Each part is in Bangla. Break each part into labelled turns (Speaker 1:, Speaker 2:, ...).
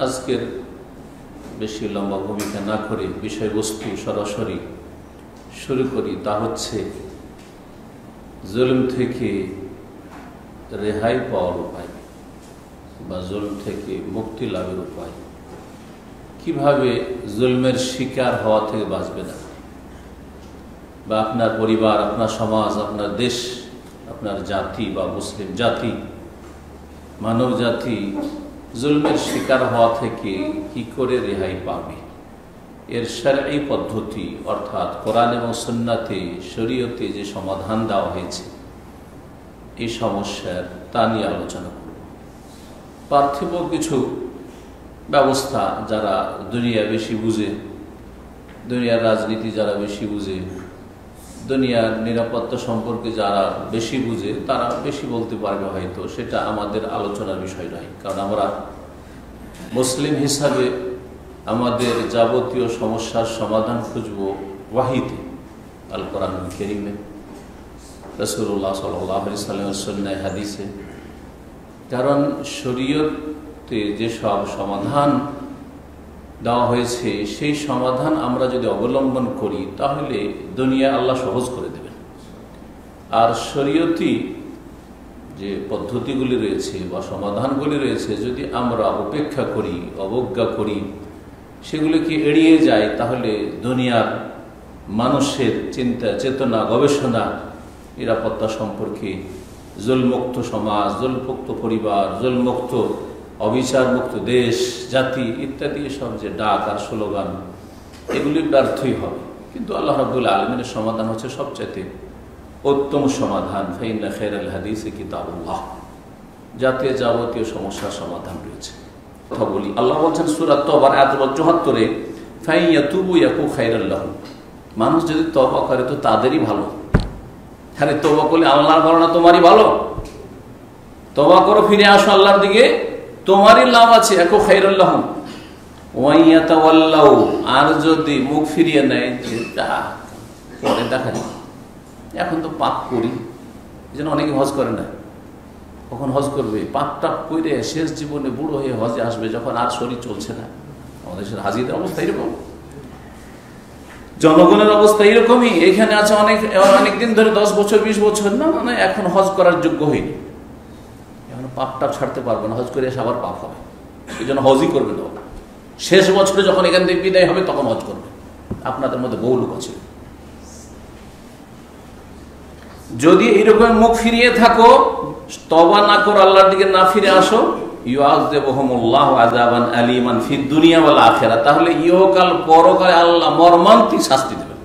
Speaker 1: আজকের বেশি লম্বা ভূমিকা না করে বিষয়বস্তু সরাসরি শুরু করি। তা হচ্ছে জুলুম থেকে রেহাই পাওয়ার উপায় বা জুলুম থেকে মুক্তি লাভের উপায়। কিভাবে জুলমের শিকার হওয়া থেকে বাঁচবে না, বা আপনার পরিবার, আপনার সমাজ, আপনার দেশ, আপনার জাতি বা মুসলিম জাতি, মানব জাতি জুলমের শিকার হওয়া থেকে কি করে রেহাই পাবে, এর শরঈ পদ্ধতি অর্থাৎ কোরআন এবং সুন্নাতে শরীয়তে যে সমাধান দেওয়া হয়েছে এই সমস্যার তা নিয়ে আলোচনা করব। পার্থিব কিছু ব্যবস্থা যারা দুনিয়া বেশি বুঝে, দুনিয়ার রাজনীতি যারা বেশি বুঝে, দুনিয়ার নিরাপত্তা সম্পর্কে যারা বেশি বুঝে তারা বেশি বলতে পারবে, হয়তো সেটা আমাদের আলোচনার বিষয় নয়। কারণ আমরা মুসলিম হিসাবে আমাদের যাবতীয় সমস্যার সমাধান খুঁজব ওয়াহিতে, আল কোরআনুল কারীমে, রাসূলুল্লাহ সাল্লাল্লাহু আলাইহি ওয়াসাল্লামের সুন্নাহ হাদিসে। কারণ শরীয়তে যেসব সমাধান দেওয়া হয়েছে সেই সমাধান আমরা যদি অবলম্বন করি তাহলে দুনিয়া আল্লাহ সহজ করে দেবেন। আর শরীয়তি যে পদ্ধতিগুলি রয়েছে বা সমাধানগুলি রয়েছে যদি আমরা উপেক্ষা করি, অবজ্ঞা করি, সেগুলিকে এড়িয়ে যায়, তাহলে দুনিয়ার মানুষের চিন্তা, চেতনা, গবেষণা, নিরাপত্তা সম্পর্কে, জুলমুক্ত সমাজ, জুলমুক্ত পরিবার, জুলমুক্ত অবিচার মুক্ত দেশ, জাতি ইত্যাদি সব যে ডাক আর স্লোগান, এগুলি ব্যর্থই হবে। কিন্তু আল্লাহ রাব্বুল আলামিনের সমাধান হচ্ছে সবচাইতে উত্তম সমাধান। ফাইন্না খায়রাল হাদিসি কিতাবুল্লাহ, যাতে যাবতীয় সমস্যার সমাধান রয়েছে। কথা বলি, আল্লাহ বলছেন সূরা তওবার আয়াত নম্বর ৭৪-এ, ফাইয়াতুবু ইয়াকু খায়রাল লাহুম, মানুষ যদি তওবা করে তো তাদেরই ভালো। আরে তওবা করলে আল্লাহর ভালো না তোমারই ভালো? তওবা করো, ফিরে আসো আল্লাহর দিকে, তোমারই লাভ আছে। একো খায়রুল লাহুম ওয়া ইয়াতাওয়াল্লাউ, আর যদি মুখ ফিরিয়ে নেয় যে পরে দেখা যায়, এখন তো পাপ করি, এই জন্য অনেকে হজ করে না। কখন হজ করবে? পাপটা করে শেষ জীবনে বুড়ো হয়ে হজে আসবে, যখন আর শরীর চলছে না। আমাদের দেশের হাজিদের অবস্থা এরকম, জনগণের অবস্থা এরকমই। এখানে আছে অনেকদিন ধরে, 10 বছর 20 বছর না, মানে এখন হজ করার যোগ্য হয়নি, পাপটা ছাড়তে পারবো না, হজ করে এসে আবার পাপ হবে, এই জন্য হজই করবে না। শেষ বছরে যখন এখান থেকে বিদায় হবে তখন হজ করবে। আপনাদের মধ্যে বহু লোক আছে। যদি এরকম মুখ ফিরিয়ে থাকো, তওবা না করো, আল্লাহর দিকে না ফিরে আসো, ইউআযিবুহুমুল্লাহু আযাবান আলীমান ফিদ দুনিয়া ওয়াল আখিরাহ, তাহলে ইহকাল পরকালে আল্লাহ মর্মান্তিক শাস্তি দেবেন।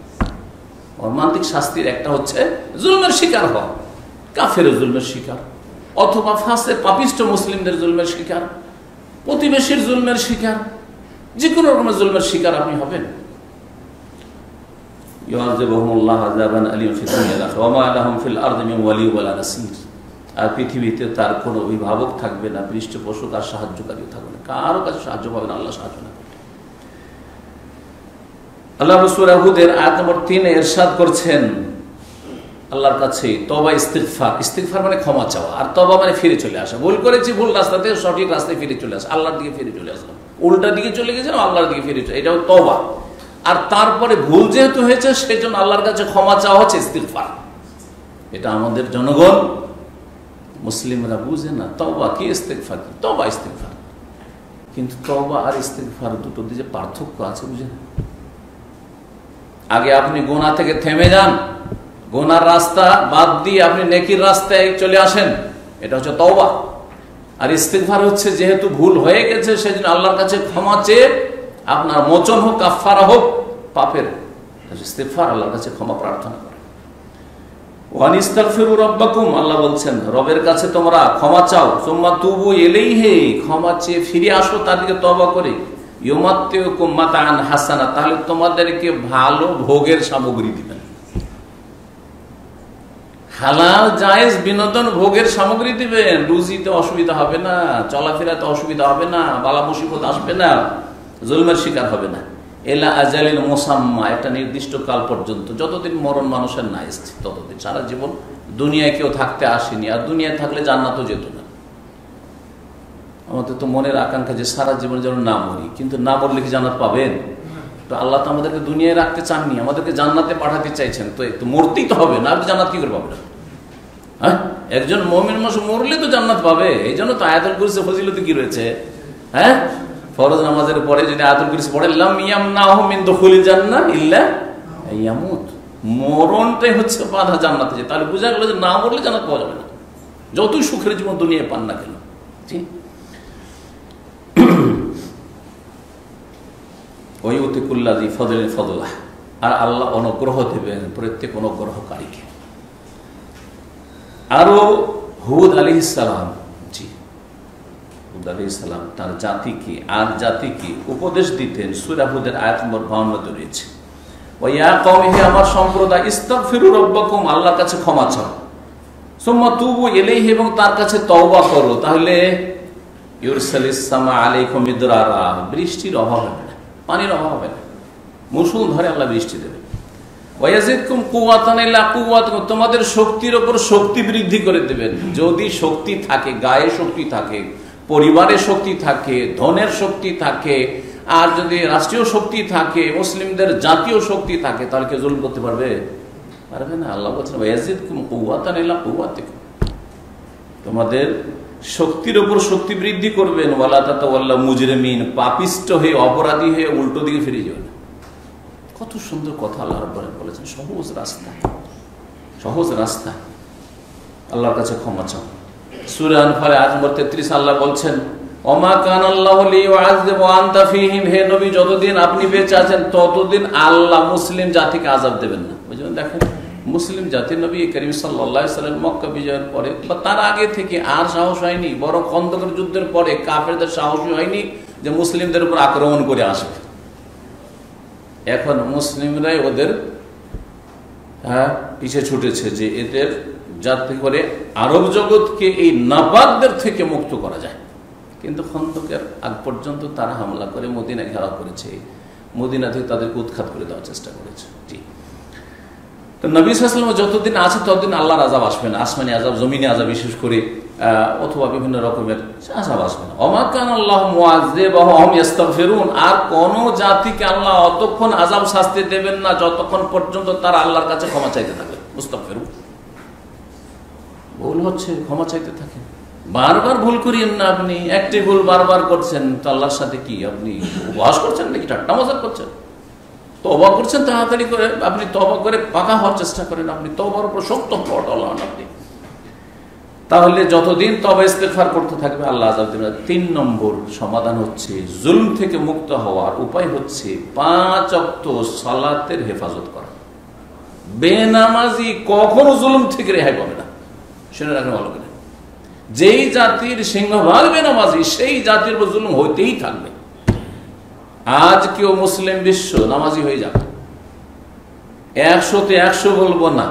Speaker 1: মর্মান্তিক শাস্তির একটা হচ্ছে জুলমের শিকার হওয়া, কাফেরের জুলমের শিকার, অথবা ফাসে পাপিষ্ট মুসলিমদের জুলমের শিকার, প্রতিবেশীর জুলমের শিকার, যে কোনো রকমের জুলমের শিকার আপনি হবেন। ইউআযিবুহুমুল্লাহু আযাবান আলীমান ফিদ দুনিয়া ওয়াল আখিরাহ ওয়া মা লাহুম ফিল আরদি মিন ওয়ালি ওয়ালা নাসীর, আর পৃথিবীতে তার কোনো অভিভাবক থাকবে না, পৃষ্ঠপোষক আর সাহায্যকারীও থাকবে না, কারো কাছে সাহায্য পাবে না, আল্লাহ সাহায্য না করবে। আল্লাহ সূরা হুদের আয়াত নম্বর 3-এ ইরশাদ করছেন, আল্লাহর কাছে তওবা ইস্তিগফার, ইস্তিগফার মানে ক্ষমা চাওয়া, আর তওবা মানে ফিরে চলে আসা। ভুল করেছি, ভুল রাস্তা থেকে সঠিক রাস্তায় ফিরে চলে আসা, আল্লাহর দিকে ফিরে চলে আসা। উল্টা দিকে চলে গেছেন, আল্লাহর দিকে ফিরে চলে, এটাও তওবা। আর তারপরে ভুল যেহেতু হয়েছে সেজন্য আল্লাহর কাছে ক্ষমা চাওয়া হচ্ছে ইস্তিগফার। এটা আমাদের জনগণ মুসলিমরা বুঝে না, তওবা কি ইস্তিগফার কি, তওবা ইস্তিগফার। কিন্তু তওবা আর ইস্তিগফার দুটোর যে পার্থক্য আছে বুঝেন। আগে আপনি গুনাহ থেকে থেমে যান, গুনার রাস্তা বাদ দিয়ে আপনি নেকির রাস্তায় চলে আসেন, এটা হচ্ছে তওবা। আর ইস্তিগফার হচ্ছে যেহেতু ভুল হয়ে গেছে সেজন্য আল্লাহর কাছে ক্ষমা চেয়ে আপনার মোচন হোক, কাফারা হোক পাপের, ইস্তিগফার, আল্লাহর কাছে ক্ষমা প্রার্থনা করে। ওয়ানিস্তাগফিরু রাব্বাকুম, আল্লাহ বলছেন রবের কাছে তোমরা ক্ষমা চাও, সুম্মা তুবু ইলাইহি, ক্ষমা চেয়ে ফিরে আসো তার দিকে তওবা করে, ইউমাত্তিউকুম মাতাআন হাসানা, তাহলে তোমাদেরকে ভালো ভোগের সামগ্রী দিবেন, হালাল জায়েজ বিনোদন ভোগের সামগ্রী দিবেন, রুজিতে অসুবিধা হবে না, চলাফেরাতে অসুবিধা হবে না, বালা মুসিবত আসবে না, জুলমের শিকার হবে না। এলা আজালিন মুসাম্মা, একটা নির্দিষ্ট কাল পর্যন্ত, যতদিন মরণ মানুষের না এসছে ততদিন। সারা জীবন দুনিয়ায় কেউ থাকতে আসেনি, আর দুনিয়ায় থাকলে জান্নাতও যেত না। আমাদের তো মনের আকাঙ্ক্ষা যে সারা জীবন যেন না মরি, কিন্তু না মরলে কি জান্নাত পাবেন? তো আল্লাহ তো আমাদেরকে দুনিয়ায় রাখতে চাননি, আমাদেরকে জান্নাতে পাঠাতে চাইছেন। তো মরতেই তো হবে, না আপনি জান্নাত কি করে পাবেন? হ্যাঁ, একজন মুমিন মানুষ মরলে তো জান্নাত পাবে। এই জন্য তো আয়াতুল কুরসি ফজিলতে কি রয়েছে? হ্যাঁ, ফরজ নামাজের পরে যদি আয়াতুল কুরসি পড়ে, লাম ইয়ামনাহু মিন দুখুলিল জান্নাহ ইল্লা ইয়ামুত, মরণটাই হচ্ছে বাধা জান্নাতে যে। তাহলে বোঝা গেল যে না মরলে জান্নাত পাওয়া যাবে না, যতই সুখের জীবন দুনিয়ায় পান না কেন। ঠিক ওয়ুতিকুল্লাযী ফাদলিন ফাদলাহ, আর আল্লাহ অনুগ্রহ দেবেন প্রত্যেক অনুগ্রহকারীকে। আরো হুদ আলাইহিস সালাম, জি হুদ আলাইহিস সালাম তার জাতিকে আর জাতিকে উপদেশ দিতেন। সূরা হুদের আয়াত নম্বর 52 রয়েছে, ওয়া ইয়া কওমি, হে আমার সম্প্রদায়, ইস্তাগফিরু রাব্বাকুম, আল্লাহর কাছে ক্ষমা চাও, সুম্মা তুবু ইলাইহি, এবং তার কাছে তওবা করো, তাহলে ইউরসালিস সামা আলাইকুম মিদরারা, বৃষ্টির অভাব হবে না, পানির অভাব হবে না, মুষলধারে আল্লাহ বৃষ্টি দেবে। ওয়ায়াজিদকুম কুওয়াতান ইলা কুওয়াতিকুম, তোমাদের শক্তির উপর শক্তি বৃদ্ধি করে দেবেন। যদি শক্তি থাকে, গায়ে শক্তি থাকে, পরিবারে শক্তি থাকে, ধনের শক্তি থাকে, আর যদি রাষ্ট্রীয় শক্তি থাকে, মুসলিমদের জাতীয় শক্তি থাকে, তাহলে কেউ জুলুম করতে পারবে? পারবে না। আল্লাহ বলছেন ওয়ায়াজিদকুম কুওয়াতান ইলা কুওয়াতিকুম, তোমাদের শক্তির উপর শক্তি বৃদ্ধি করবেন। ওয়ালা তাতাওয়াল্লাউ মুজরিমিন, পাপিষ্ট হয়ে অপরাধী হয়ে উল্টো দিকে ফিরে যাবেন। কত সুন্দর কথা আল্লাহ রাব্বুল আলামিন বলেছেন, সহজ রাস্তা, সহজ রাস্তা। আল্লাহর কাছে ক্ষমা চাও। সূরা আনফাল আয়াত নম্বর 33 আল্লাহ বলছেন, ওমা কানাল্লাহু লিইউআযযিবা ওয়া আনতা ফীহিম, হে নবী যতদিন আপনি বেঁচে আছেন ততদিন আল্লাহ মুসলিম জাতিকে আযাব দেবেন না। ওই জন্য দেখেন মুসলিম জাতির নবী করিম সাল্লাল্লাহু আলাইহি সাল্লাম মক্কা বিজয়ের পরে বা তার আগে থেকে আর সাহস হয়নি, বরং খন্দকের যুদ্ধের পরে কাফেরদের সাহসই হয়নি যে মুসলিমদের উপর আক্রমণ করে আসবে। এখন মুসলিমরাই ওদের পিছে ছুটেছে যে এদের যাতে করে আরব জগৎকে এই নাপাকদের থেকে মুক্ত করা যায়। কিন্তু খন্দকের আগ পর্যন্ত তারা হামলা করে মদিনা ঘেরাও করেছে, মদিনা থেকে তাদেরকে উৎখাত করে দেওয়ার চেষ্টা করেছে। ঠিক, তো নবী সাল্লাল্লাহু আলাইহি ওয়াসাল্লাম যতদিন আছে ততদিন আল্লাহর আযাব আসবে না, আসমানি আযাব, জমিনে আযাব বিশেষ করে, অথবা বিভিন্ন রকমের আযাব আসবে না। ওমা কানাল্লাহু মুআযযিবাহুম ওয়া হুম ইস্তাগফিরুন, আর কোন জাতিকে আল্লাহ অতক্ষণ আযাব শাস্তি দেবেন না যতক্ষণ পর্যন্ত তারা আল্লাহর কাছে ক্ষমা চাইতে থাকবে। মুস্তাগফিরুন, ভুল হচ্ছে ক্ষমা চাইতে থাকেন, বারবার ভুল করিয়েন না। আপনি একটি ভুল বারবার করছেন তো আল্লাহর সাথে কি আপনি উপহাস করছেন নাকি ঠাট্টা মজাক করছেন? তওবা করছেন তাড়াতাড়ি করে, আপনি তওবা করে পাকা হওয়ার চেষ্টা করেন, আপনি তওবার উপর শক্ত অটল হন আপনি। তাহলে যতদিন তওবা ইস্তেগফার করতে থাকবে আল্লাহ আযাব দেবেন না। 3 নম্বর সমাধান হচ্ছে জুলম থেকে মুক্ত হওয়ার উপায় হচ্ছে 5 ওয়াক্ত সালাতের হেফাজত করা। বেনামাজি কখনো জুলম থেকে রেহাই পাবে না, শুনে রাখেন ভালো করে। যেই জাতির সিংহভাগ বেনামাজি সেই জাতির উপর জুলুম হইতেই থাকবে। আজ কেউ মুসলিম বিশ্ব নামাজি হয়ে যাবে, 100-তে 100 বলবো না,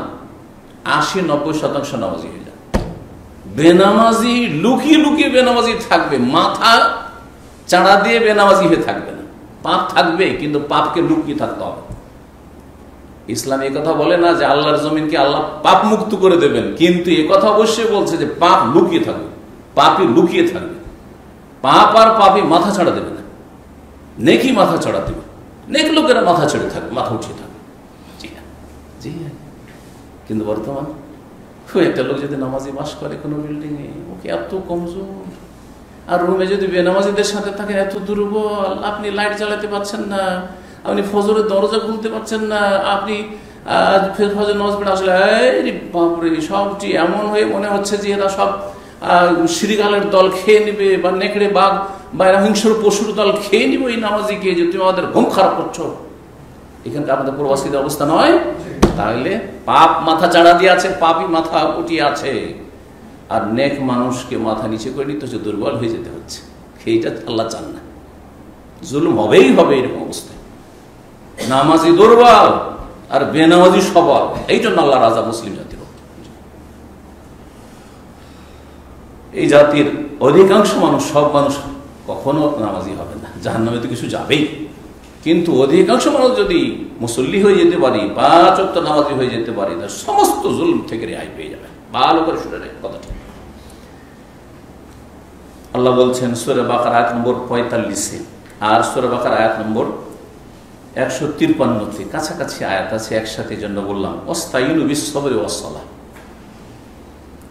Speaker 1: 80-90% নামাজি হয়ে যাবে। বেনামাজি লুকিয়ে লুকিয়ে বেনামাজি থাকবে, মাথা চাড়া দিয়ে বেনামাজি হয়ে থাকবে না। পাপ থাকবে কিন্তু পাপকে লুকিয়ে থাকতে হবে। ইসলাম এই কথা বলে না যে আল্লাহর জমিনকে আল্লাহ পাপ মুক্ত করে দেবেন, কিন্তু এই কথা অবশ্যই বলছে যে পাপ লুকিয়ে থাকবে, পাপই লুকিয়ে থাকবে। পাপ আর পাপই মাথা ছাড়া দেবে না, নেকি মাথা চড়া দেবে। নেক লোকেরা মাথা ছেড়ে থাকবে, মাথা উঠিয়ে থাকবে। জি হ্যাঁ, জি হ্যাঁ। কিন্তু বর্তমান একটা লোক যদি নামাজি বাস করে কোনো বিল্ডিং এ, ওকে এত কমজোর, আর রুমে যদি বেনামাজিদের সাথে থাকেন এত দুর্বল, আপনি লাইট জ্বালাতে পারছেন না, আপনি ফজরের দরজা খুলতে পারছেন না, আপনি ফজর নামাজ পড়ে আসলে বাপরে সবটি এমন হয়ে মনে হচ্ছে যে এরা সব শ্রীগালের দল খেয়ে নেবে, বা নেকড়ে বাঘ বা হিংস্র পশুর দল খেয়ে নিবে এই নামাজিকে, যে তুমি আমাদের ঘুম খারাপ করছো। এখানকার আমাদের প্রবাসীদের অবস্থা নয়। তাহলে পাপ মাথা চাড়া দিয়ে আছে, পাপই মাথা উঠিয়ে আছে, আর নেক মানুষকে মাথা নিচে করে নিতে হচ্ছে, দুর্বল হয়ে যেতে হচ্ছে। সেইটা আল্লাহ চান না, জুলুম হবেই হবে এরকম অবস্থায়। নামাজি দুর্বল আর বেনামাজি সবল, এই জন্য আল্লাহ রাজা মুসলিম জাতির। এই জাতির অধিকাংশ মানুষ, সব মানুষ কখনো নামাজি হবে না, জাহান্নামে তো কিছু যাবেই, কিন্তু অধিকাংশ মানুষ যদি মুসল্লি হয়ে যেতে পারি, 5 ওয়াক্ত নামাজি হয়ে যেতে পারি, তার সমস্ত জুলম থেকে রেহাই পেয়ে যাবে। ভালো করে শুনে রাখেন কথাটি। আল্লাহ বলছেন সূরা বাকারা আয়াত নম্বর 45-এ, আর সূরা বাকারা আয়াত নম্বর 153-তে কাছাকাছি আয়াত আছে, একসাথে জন্য বললাম ওয়াস্তাইনু বিস-সাবরি ওয়াস-সালাহ।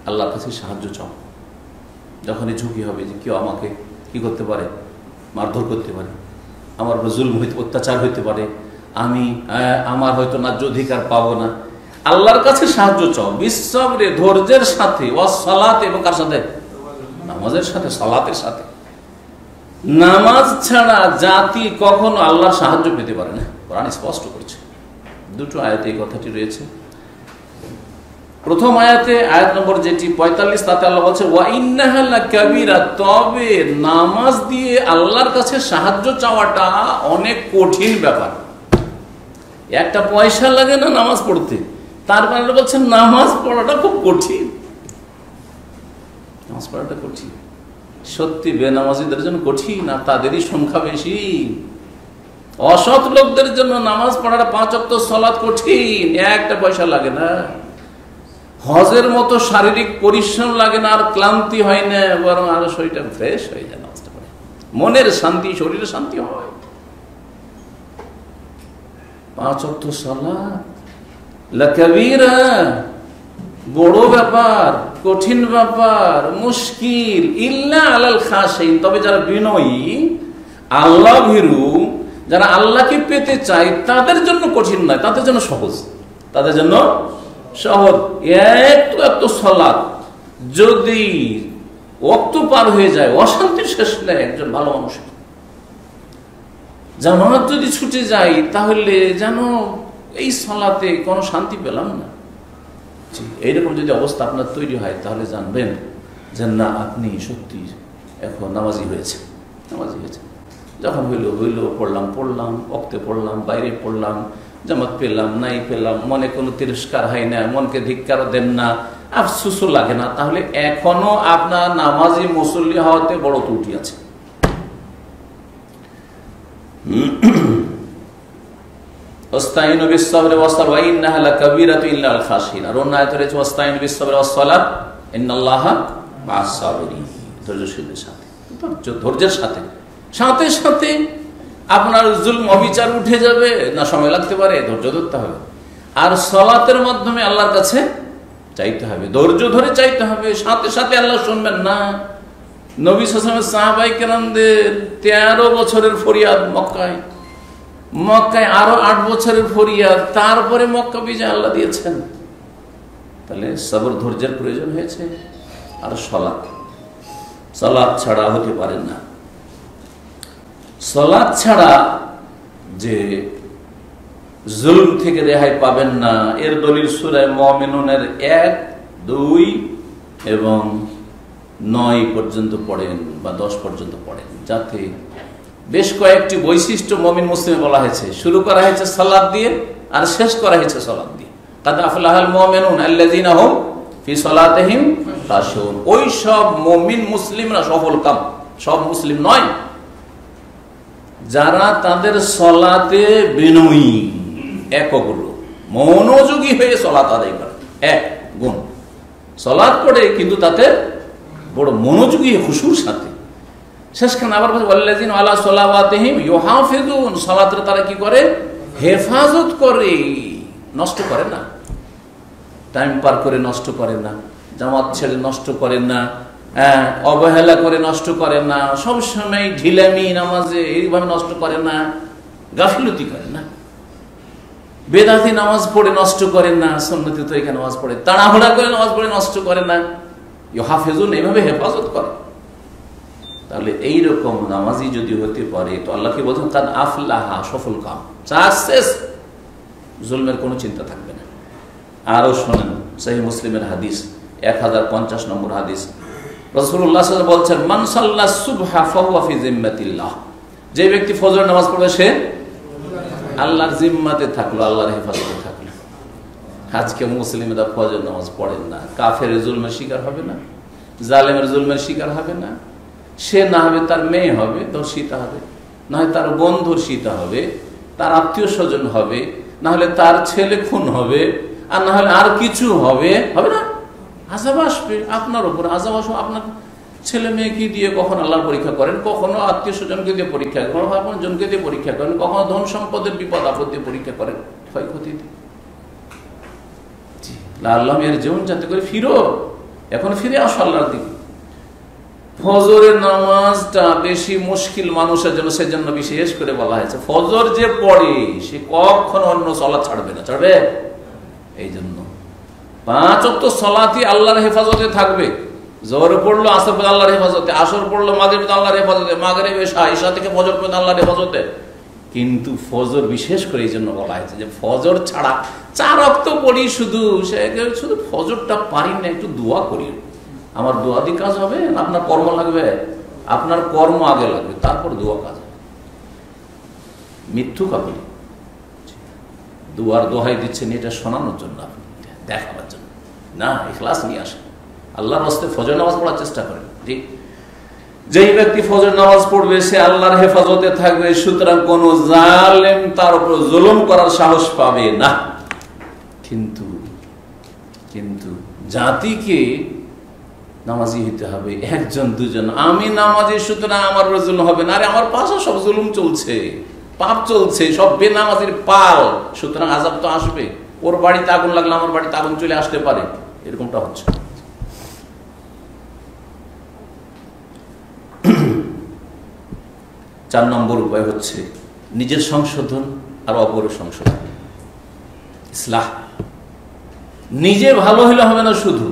Speaker 1: আল্লাহর কাছে সাহায্য চাও যখনই ঝুঁকি হবে যে কেউ আমাকে কি করতে পারে, মারধর করতে পারে, আমার উপর জুলম হইতে, অত্যাচার হইতে পারে, আমি আমার হয়তো ন্যায্য অধিকার পাবো না, আল্লাহর কাছে সাহায্য চাও বিস-সাবরি, ধৈর্যের সাথে, ওয়াস-সালাত, এবং কার সাথে, নামাজের সাথে, সালাতের সাথে। নামাজ ছাড়া জাতি কখনো আল্লাহর সাহায্য পেতে পারে না, কোরআন স্পষ্ট করছে। দুটো আয়াতে এই কথাটি রয়েছে। প্রথম আয়াতে, আয়াত নম্বর যেটি 45, তাতে আল্লাহ বলছে ওয়া ইন্নাহা লাকাবীরা, তবে নামাজ দিয়ে আল্লাহর কাছে সাহায্য চাওয়াটা অনেক কঠিন ব্যাপার। একটা পয়সা লাগে না নামাজ পড়তে, তারপরে বলছেন নামাজ পড়াটা খুব কঠিন। নামাজ পড়াটা কঠিন, সত্যি বেনামাজিদের জন্য কঠিন, আর তাদেরই সংখ্যা বেশি। অসৎ লোকদের জন্য নামাজ পড়াটা, 5 ওয়াক্ত সালাত কঠিন, একটা পয়সা লাগে না। হজের মতো শারীরিক পরিশ্রম লাগে না, আর ক্লান্তি হয় না, বরং আরো শরীরটা ফ্রেশ হয়ে যায় নামাজটা পড়ে, মনের শান্তি, শরীরের শান্তি হয়। 5 ওয়াক্ত সালাত লাকাবীরা, বড় ব্যাপার, কঠিন ব্যাপার, মুশকিল। ইল্লা আলাল খাশিন, তবে যারা বিনয়ী, আল্লাহ ভীরু, যারা আল্লাহকে পেতে চায়, তাদের জন্য কঠিন নয়, তাদের জন্য সহজ, তাদের জন্য সহজ। একটু সালাত যদি ওয়াক্ত পার হয়ে যায়, অশান্তির শেষ নেই একজন ভালো মানুষের। জামাত যদি ছুটে যায়, তাহলে যেন এই সালাতে কোনো শান্তি পেলাম না। এইরকম যদি অবস্থা আপনার তৈরি হয়, তাহলে জানবেন যে না, আপনি সত্যি এখন নামাজি হয়েছে, নামাজি হয়েছে। যখন হইলো পড়লাম, ওক্তে পড়লাম, বাইরে পড়লাম, জামাত পেলাম নাই পেলাম, মনে কোনো তিরস্কার হয় না, মনকে ধিক্কারও দেন না, আফসোসও লাগে না, তাহলে এখনো আপনার নামাজি মুসল্লি হওয়াতে বড় ত্রুটি আছে। ওয়াস্তাইনু বিস-সাবরি ওয়াস-সালাত ওয়া ইন্নাহা লাকাবীরাতু ইল্লা আলাল খাশিন। আর অন্য আয়াতে রয়েছে ওয়াস্তাইনু বিস-সাবরি ওয়াস-সালাত ইন্নাল্লাহা মা'আস-সাবিরিন, ধৈর্যশীলদের সাথে, ধৈর্যের সাথে। সাথে সাথে আপনার জুলম অবিচার উঠে যাবে না, সময় লাগতে পারে, ধৈর্য ধরতে হবে। আর সালাতের মাধ্যমে আল্লাহর কাছে চাইতে হবে, ধৈর্য ধরে চাইতে হবে, সাথে সাথে আল্লাহ শুনবেন না। নবী সাল্লাল্লাহু আলাইহি ওয়াসাল্লাম সাহাবায়ে কেরামদের 13 বছরের ফরিয়াদ মক্কায় আরো 8 বছরের ফরিয়াদ, তারপরে মক্কা বিজয় আল্লাহ দিয়েছেন। তাহলে সবর, ধৈর্যের প্রয়োজন হয়েছে। আর সালাত ছাড়া হতে পারে না। সালাত ছাড়া যে জুলম থেকে রেহাই পাবেন না, এর দলিল সূরা মুমিনুনের 1, 2 এবং 9 পর্যন্ত পড়েন বা 10 পর্যন্ত পড়েন, যাতে বেশ কয়েকটি বৈশিষ্ট্য মুমিন মুসলিমে বলা হয়েছে। শুরু করা হয়েছে সালাত দিয়ে, আর শেষ করা হয়েছে সালাত দিয়ে। কাদ আফলাহাল মুমিনুন আল্লাযীনা হুম ফি সালাতিহিম খাশিউন। ওই সব মুমিন মুসলিমরা সফলকাম, সব মুসলিম নয়, যারা তাদের সালাতে বিনয়ী, একগ্র, মনোযোগী হয়ে সালাত আদায় করে। এক গুণ, সালাত পড়ে কিন্তু তাতে বড় মনোযোগী, খুশুর সাথে। শেষখানে আবার ওয়াল্লাযীনা আলা সালাওয়াতিহিম ইউহাফিজুন, সালাতের তারা কি করে, হেফাজত করে, নষ্ট করে না, টাইম পার করে নষ্ট করে না, জামাত ছেড়ে নষ্ট করে না, অবহেলা করে নষ্ট করে না, সবসময় ঢিলামি নামাজে এইভাবে নষ্ট করে না, গাফিলতি করে না, বেদাতি নামাজ পড়ে নষ্ট করে না, সুন্নতি তরিকা নামাজ পড়ে তাড়াহুড়া করে নামাজ পড়ে নষ্ট করে না, ইউহাফিজুন, এইভাবে হেফাজত করে। তাহলে এইরকম নামাজি যদি হতে পারে, তো আল্লাহকে বলছেন কাদ আফলাহা, সফল কাম, সাকসেস, জুলমের কোনো চিন্তা থাকবে না। আরো শোনেন সহিহ মুসলিমের হাদিস, 1050 নম্বর হাদিস, রাসূলুল্লাহ সাল্লাল্লাহু আলাইহি ওয়াসাল্লাম বলছেন মান সাল্লা সুবহা ফাহুয়া ফি জিম্মাতিল্লাহ, যে ব্যক্তি ফজর নামাজ পড়বে সে আল্লাহর জিম্মাতে থাকলো, আল্লাহর হেফাজতে থাকলো। আজকে মুসলিমরা ফজর নামাজ পড়েন না, কাফের জুলমের শিকার হবে না, জালেমের জুলমের শিকার হবে না। সে না হবে তার মেয়ে হবে ধর্ষিতা হবে, না হয় তার বোন ধর্ষিতা হবে, তার আত্মীয় স্বজন হবে, না হলে তার ছেলে খুন হবে, আর না হলে আর কিছু হবে, হবে না, আযাব আসবে আপনার উপর, আযাব আসবে আপনার ছেলে মেয়েকে দিয়ে কখনো আল্লাহর পরীক্ষা করেন, কখনো আত্মীয় স্বজনকে দিয়ে পরীক্ষা করেন, কখনো আপন জনকে দিয়ে পরীক্ষা করেন, কখনো ধন সম্পদের বিপদ আপদ দিয়ে পরীক্ষা করেন, ক্ষয়ক্ষতি দিয়ে। আল্লাহ এর জীবন যাতে করে ফিরো, এখন ফিরে আসো আল্লাহর দিকে। ফজরের নামাজটা বেশি মুশকিল মানুষের জন্য, সেজন্য বিশেষ করে বলা হয়েছে ফজর যে পড়ে সে কখনো অন্য সালাত ছাড়বে না। ছাড়বে? এই জন্য 5 ওয়াক্ত সালাতই আল্লাহর হেফাজতে থাকবে। জোহর পড়লো আসর পর্যন্ত আল্লাহর হেফাজতে, আসর পড়লো মাগরিব পর্যন্ত আল্লাহর হেফাজতে, মাগরিব ঈশা থেকে ফজর পর্যন্ত আল্লাহর হেফাজতে। কিন্তু ফজর বিশেষ করে এই জন্য বলা হয়েছে যে ফজর ছাড়া 4 ওয়াক্ত পড়ি, শুধু ফজরটা পারি না, একটু দোয়া করি। আমার দোয়া দিয়ে কাজ হবে না আপনার কর্ম লাগবে? আপনার কর্ম আগে লাগবে, তারপর দোয়া কাজ হবে। মিথ্যুক আপনি দোয়ার দোহাই দিচ্ছেন এটা শোনানোর জন্য, আপনি দেখাবার জন্য না, ইখলাস নিয়ে আসেন। আল্লাহর রাস্তে ফজর নামাজ পড়ার চেষ্টা করেন। ঠিক যেই ব্যক্তি ফজর নামাজ পড়বে সে আল্লাহর হেফাজতে থাকবে, সুতরাং কোন জালেম তার উপর জুলুম করার সাহস পাবে না। কিন্তু জাতিকে নামাজি হইতে হবে, একজন দুজন। আমি নামাজি সুতরাং আমার উপর জুলুম হবে না। আরে আমার পাশে সব জুলুম চলছে, পাপ চলছে, সব বেনামাজির পাল, সুতরাং আযাব তো আসবে। ওর বাড়িতে আগুন লাগলে আমার বাড়িতে আগুন চলে আসতে পারে, এরকমটা হচ্ছে। 4 নম্বর উপায় হচ্ছে নিজের সংশোধন আর অপরের সংশোধন, ইসলাহ। নিজে ভালো হলে হবে না, শুধু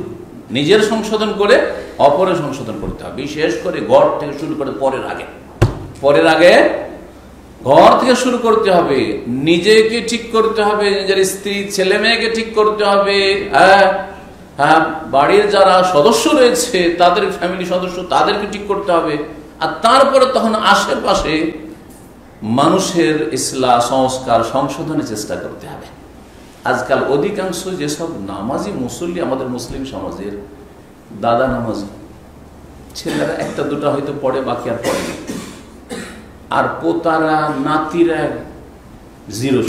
Speaker 1: নিজের সংশোধন করে অপরের সংশোধন করতে হবে। বিশেষ করে ঘর থেকে শুরু করে পরের আগে ঘর থেকে শুরু করতে হবে। নিজেকে ঠিক করতে হবে, নিজের স্ত্রী ছেলে মেয়েকে ঠিক করতে হবে। হ্যাঁ, বাড়ির যারা সদস্য রয়েছে তাদের ফ্যামিলি সদস্য তাদেরকে ঠিক করতে হবে। আর তারপরে তখন আশেপাশে মানুষের ইসলাহ সংস্কার সংশোধনের চেষ্টা করতে হবে। আজকাল অধিকাংশ যেসব নামাজি মুসল্লি আমাদের মুসলিম সমাজের, দাদা নামাজি ছেলেরা 1-2 হয়তো পড়ে, বাকি আর পড়ে না। আর পোতারা নাতিরা 0।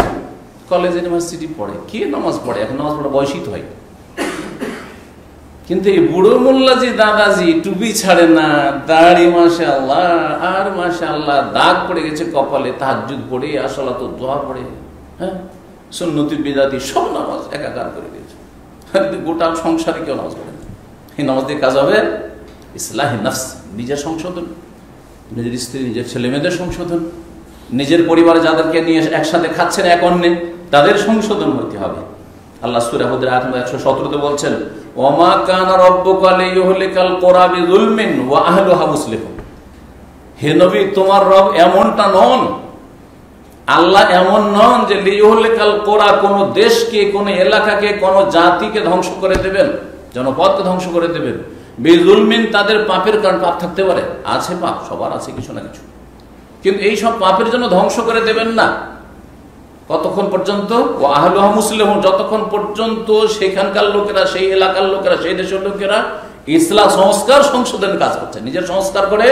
Speaker 1: কলেজ ইউনিভার্সিটি পড়ে, কে নামাজ পড়ে? এখন নামাজ পড়া বয়সই তো হয়। কিন্তু এই বুড়ো মোল্লাজি দাদাজি টুপি ছাড়ে না, দাড়ি মাশাআল্লাহ, আর মাশাআল্লাহ দাগ পড়ে গেছে কপালে, তাহাজ্জুদ পড়ে, আসলাত দোয়া পড়ে, হ্যাঁ, সুন্নতি বিদাতি সব নামাজ একাকার করে দিয়েছে। গোটা সংসারে কেউ নামাজ পড়ে না। এই নামাজ দিয়ে কাজ হবে ইসলাহ নফস, নিজের সংশোধন, নিজের স্ত্রী নিজের ছেলে মেয়েদের সংশোধন, নিজের পরিবারে যাদেরকে নিয়ে একসাথে খাচ্ছেন এক অন্যে তাদের সংশোধন হতে হবে। আল্লাহ সূরা হুদের আয়াত 117 বলছেন, ওমা কানা রাব্বুকা লিইহলিকাল কুরা বিযুলমিন ওয়া আহলুহা মুসলিহুন। হে নবী, তোমার রব এমনটা নন, আল্লাহ এমন নন যে লিইহলিকাল কুরা, কোন দেশকে, কোন এলাকাকে, কোন জাতিকে ধ্বংস করে দেবেন, জনপদকে ধ্বংস করে দেবেন। বিযুলমিন, তাদের পাপের কারণ, পাপ থাকতে পারে, আছে পাপ, সবার আছে কিছু না কিছু, কিন্তু এই সব পাপের জন্য ধ্বংস করে দেবেন না। কতক্ষণ পর্যন্ত? ও আহলুহা মুসলিহুন, যতক্ষণ পর্যন্ত সেখানকার লোকেরা, সেই এলাকার লোকেরা, সেই দেশের লোকেরা ইসলাহ সংস্কার সংশোধনের কাজ করছে, নিজের সংস্কার করে,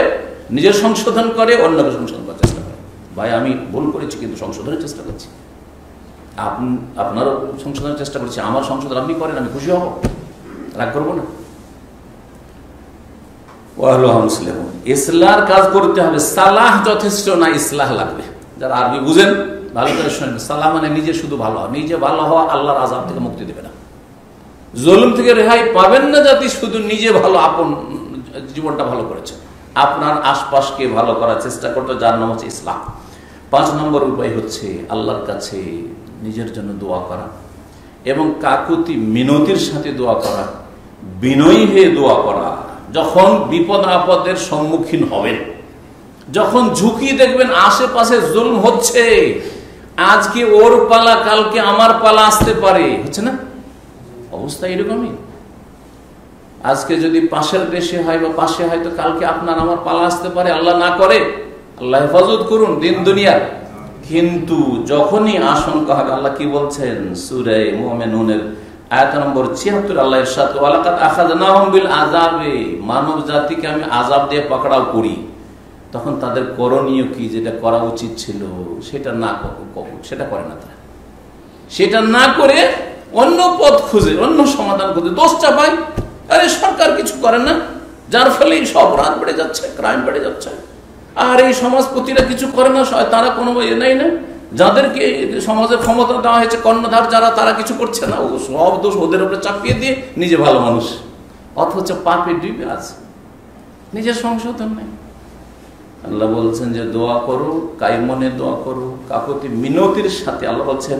Speaker 1: নিজের সংশোধন করে, অন্যকে সংশোধন করার চেষ্টা করে। ভাই আমি ভুল করেছি কিন্তু সংশোধনের চেষ্টা করছি, আপনারও সংশোধনের চেষ্টা করছি, আমার সংশোধন আপনি করেন, আমি খুশি হব, রাগ করবো না। ইসলাহর কাজ করতে হবে। সালাহ যথেষ্ট না, ইসলাহ লাগবে। যারা আরবি বুঝেন ভালো করে শুনেন, সালাহ মানে নিজে শুধু ভালো হওয়া, নিজে ভালো হওয়া আল্লাহর আযাব থেকে মুক্তি দেবে না, জুলুম থেকে রেহাই পাবেন না জাতি শুধু নিজে ভালো, আপন জীবনটা ভালো করেছে। আপনার আশপাশকে ভালো করার চেষ্টা করতে, যার নাম হচ্ছে ইসলাম। 5 নম্বর উপায় হচ্ছে আল্লাহর কাছে নিজের জন্য দোয়া করা এবং কাকুতি মিনতির সাথে দোয়া করা, বিনয়ী হয়ে দোয়া করা। যখন বিপদ আপদের সম্মুখীন হবেন, যখন ঝুঁকি দেখবেন আশেপাশে জুলম হচ্ছে, আজকে ওর পালা কালকে আমার পালা আসতে পারে, হচ্ছে না অবস্থা এরকমই। আজকে যদি পাশের দেশে হয় বা পাশে হয়, তো কালকে আপনার আমার পালা আসতে পারে, আল্লাহ না করে, আল্লাহ হেফাজত করুন দিন দুনিয়ার। কিন্তু যখনই আশঙ্কা হবে, আল্লাহ কি বলছেন সূরা মুমিনুনের আয়াত নম্বর ৭৬, আল্লাহ ইরশাদ, ওয়ালাকাদ আখাযনাহুম বিল আযাবে, মানব জাতিকে আমি আযাব দিয়ে পাকড়াও করি। তখন তাদের করণীয় কি, যেটা করা উচিত ছিল সেটা না, সেটা করে না তারা, সেটা না করে অন্য পথ খুঁজে, অন্য সমাধান খুঁজে, দোষ চাপায়, আরে সরকার কিছু করে না, যার ফলে এই সব অপরাধ বেড়ে যাচ্ছে, ক্রাইম বেড়ে যাচ্ছে। আর এই সমাজপতিরা কিছু করে না, তারা কোনো নেই না, যাদেরকে সমাজের ক্ষমতা দেওয়া হয়েছে কর্ণধার যারা, তারা কিছু করছে না, ও সব দোষ ওদের উপরে চাপিয়ে দিয়ে নিজে ভালো মানুষ, অথচ পাপে ডুবে আছে, নিজের সংশোধন নেই। আল্লাহ বলছেন যে দোয়া করো, কায়মনে দোয়া করো, কাকুতি মিনতির সাথে। আল্লাহ বলছেন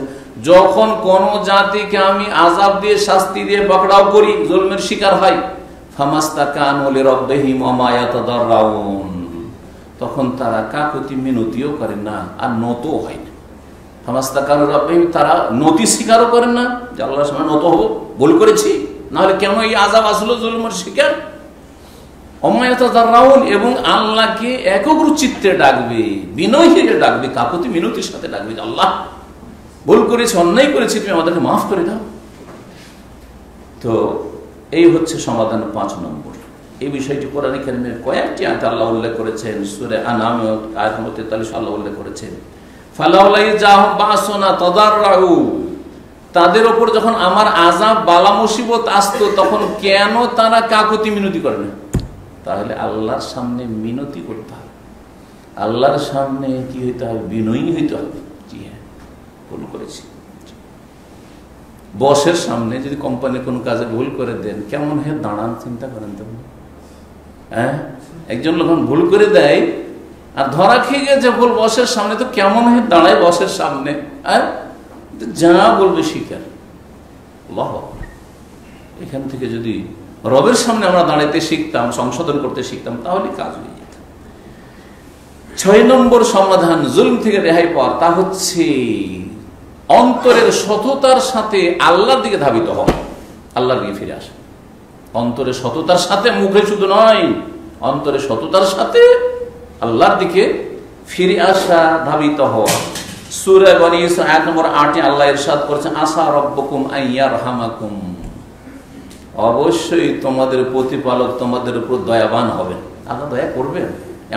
Speaker 1: যখন কোন জাতিকে আমি আযাব দিয়ে শাস্তি দিয়ে পাকড়াও করি, জুলমের শিকার হয়, ফামাস্তাকানু লিরাব্বিহিম ওয়া মা ইয়াতাদাররাউন, তখন তারা কাকুতি মিনতিও করে না আর নতও হয় না। ফামাস্তাকানু লিরাব্বিহিম, তারা নতি স্বীকারও করেন না যে আল্লাহর সামনে নত হবো, ভুল করেছি, নাহলে কেন এই আযাব আসলো, জুলমের শিকার। এবং আল্লাহকে একগ্র চিত্তে ডাকবে, বিনয় হিসেবে ডাকবে, কাকুতি মিনতির সাথে ডাকবে, আল্লাহ ভুল করেছি, অন্যায় করেছি, তুমি আমাদেরকে মাফ করে দাও। তো এই হচ্ছে সমাধান ৫ নম্বর। এই বিষয়টি কোরআনে কারিমের কয়েকটি আয়াতে আল্লাহ উল্লেখ করেছেন। সূরা আনাম আয়াত নম্বর ৪৩ আল্লাহ উল্লেখ করেছেন, ফালাউলা ইযাহুম বাসুনা তাদাররাউ, তাদের ওপর যখন আমার আযাব বালা মুসিবত আসতো তখন কেন তারা কাকুতি মিনতি করে না? তাহলে আল্লাহর সামনে মিনতি করতে হবে, আল্লাহর সামনে কি হইতে হবে? বিনয়ী হইতে হবে। জি হ্যাঁ, ভুল করেছি। বসের সামনে যদি কোম্পানির কোনো কাজে ভুল করে দেন, কেমন হয়ে দাঁড়ান, চিন্তা করেন তো। হ্যাঁ, একজন লোক ভুল করে দেয় আর ধরা খেয়ে গেছে ভুল বসের সামনে, তো কেমন হয়ে দাঁড়ায় বসের সামনে, আর যা বলবে শিকার। আল্লাহু আকবার। এখান থেকে যদি রবের সামনে আমরা দাঁড়াইতে শিখতাম, সংশোধন করতে শিখতাম, তাহলে কাজ হয়ে যেত। ৬ নম্বর সমাধান জুলম থেকে রেহাই পাওয়া, তা হচ্ছে অন্তরের সততার সাথে আল্লাহর দিকে ধাবিত হওয়া, আল্লাহর দিকে ফিরে আসা। অন্তরের সততার সাথে, মুখে শুধু নয়, অন্তরের সততার সাথে আল্লাহর দিকে ফিরে আসা, ধাবিত হওয়া। সূরা বনী ইসরাঈল আয়াত নম্বর ৮ আল্লাহ ইরশাদ করেছেন, আসা রাব্বুকুম আইয়ারহামাকুম, অবশ্যই তোমাদের প্রতিপালক তোমাদের উপর দয়াবান হবেন। আল্লাহ দয়া করবেন,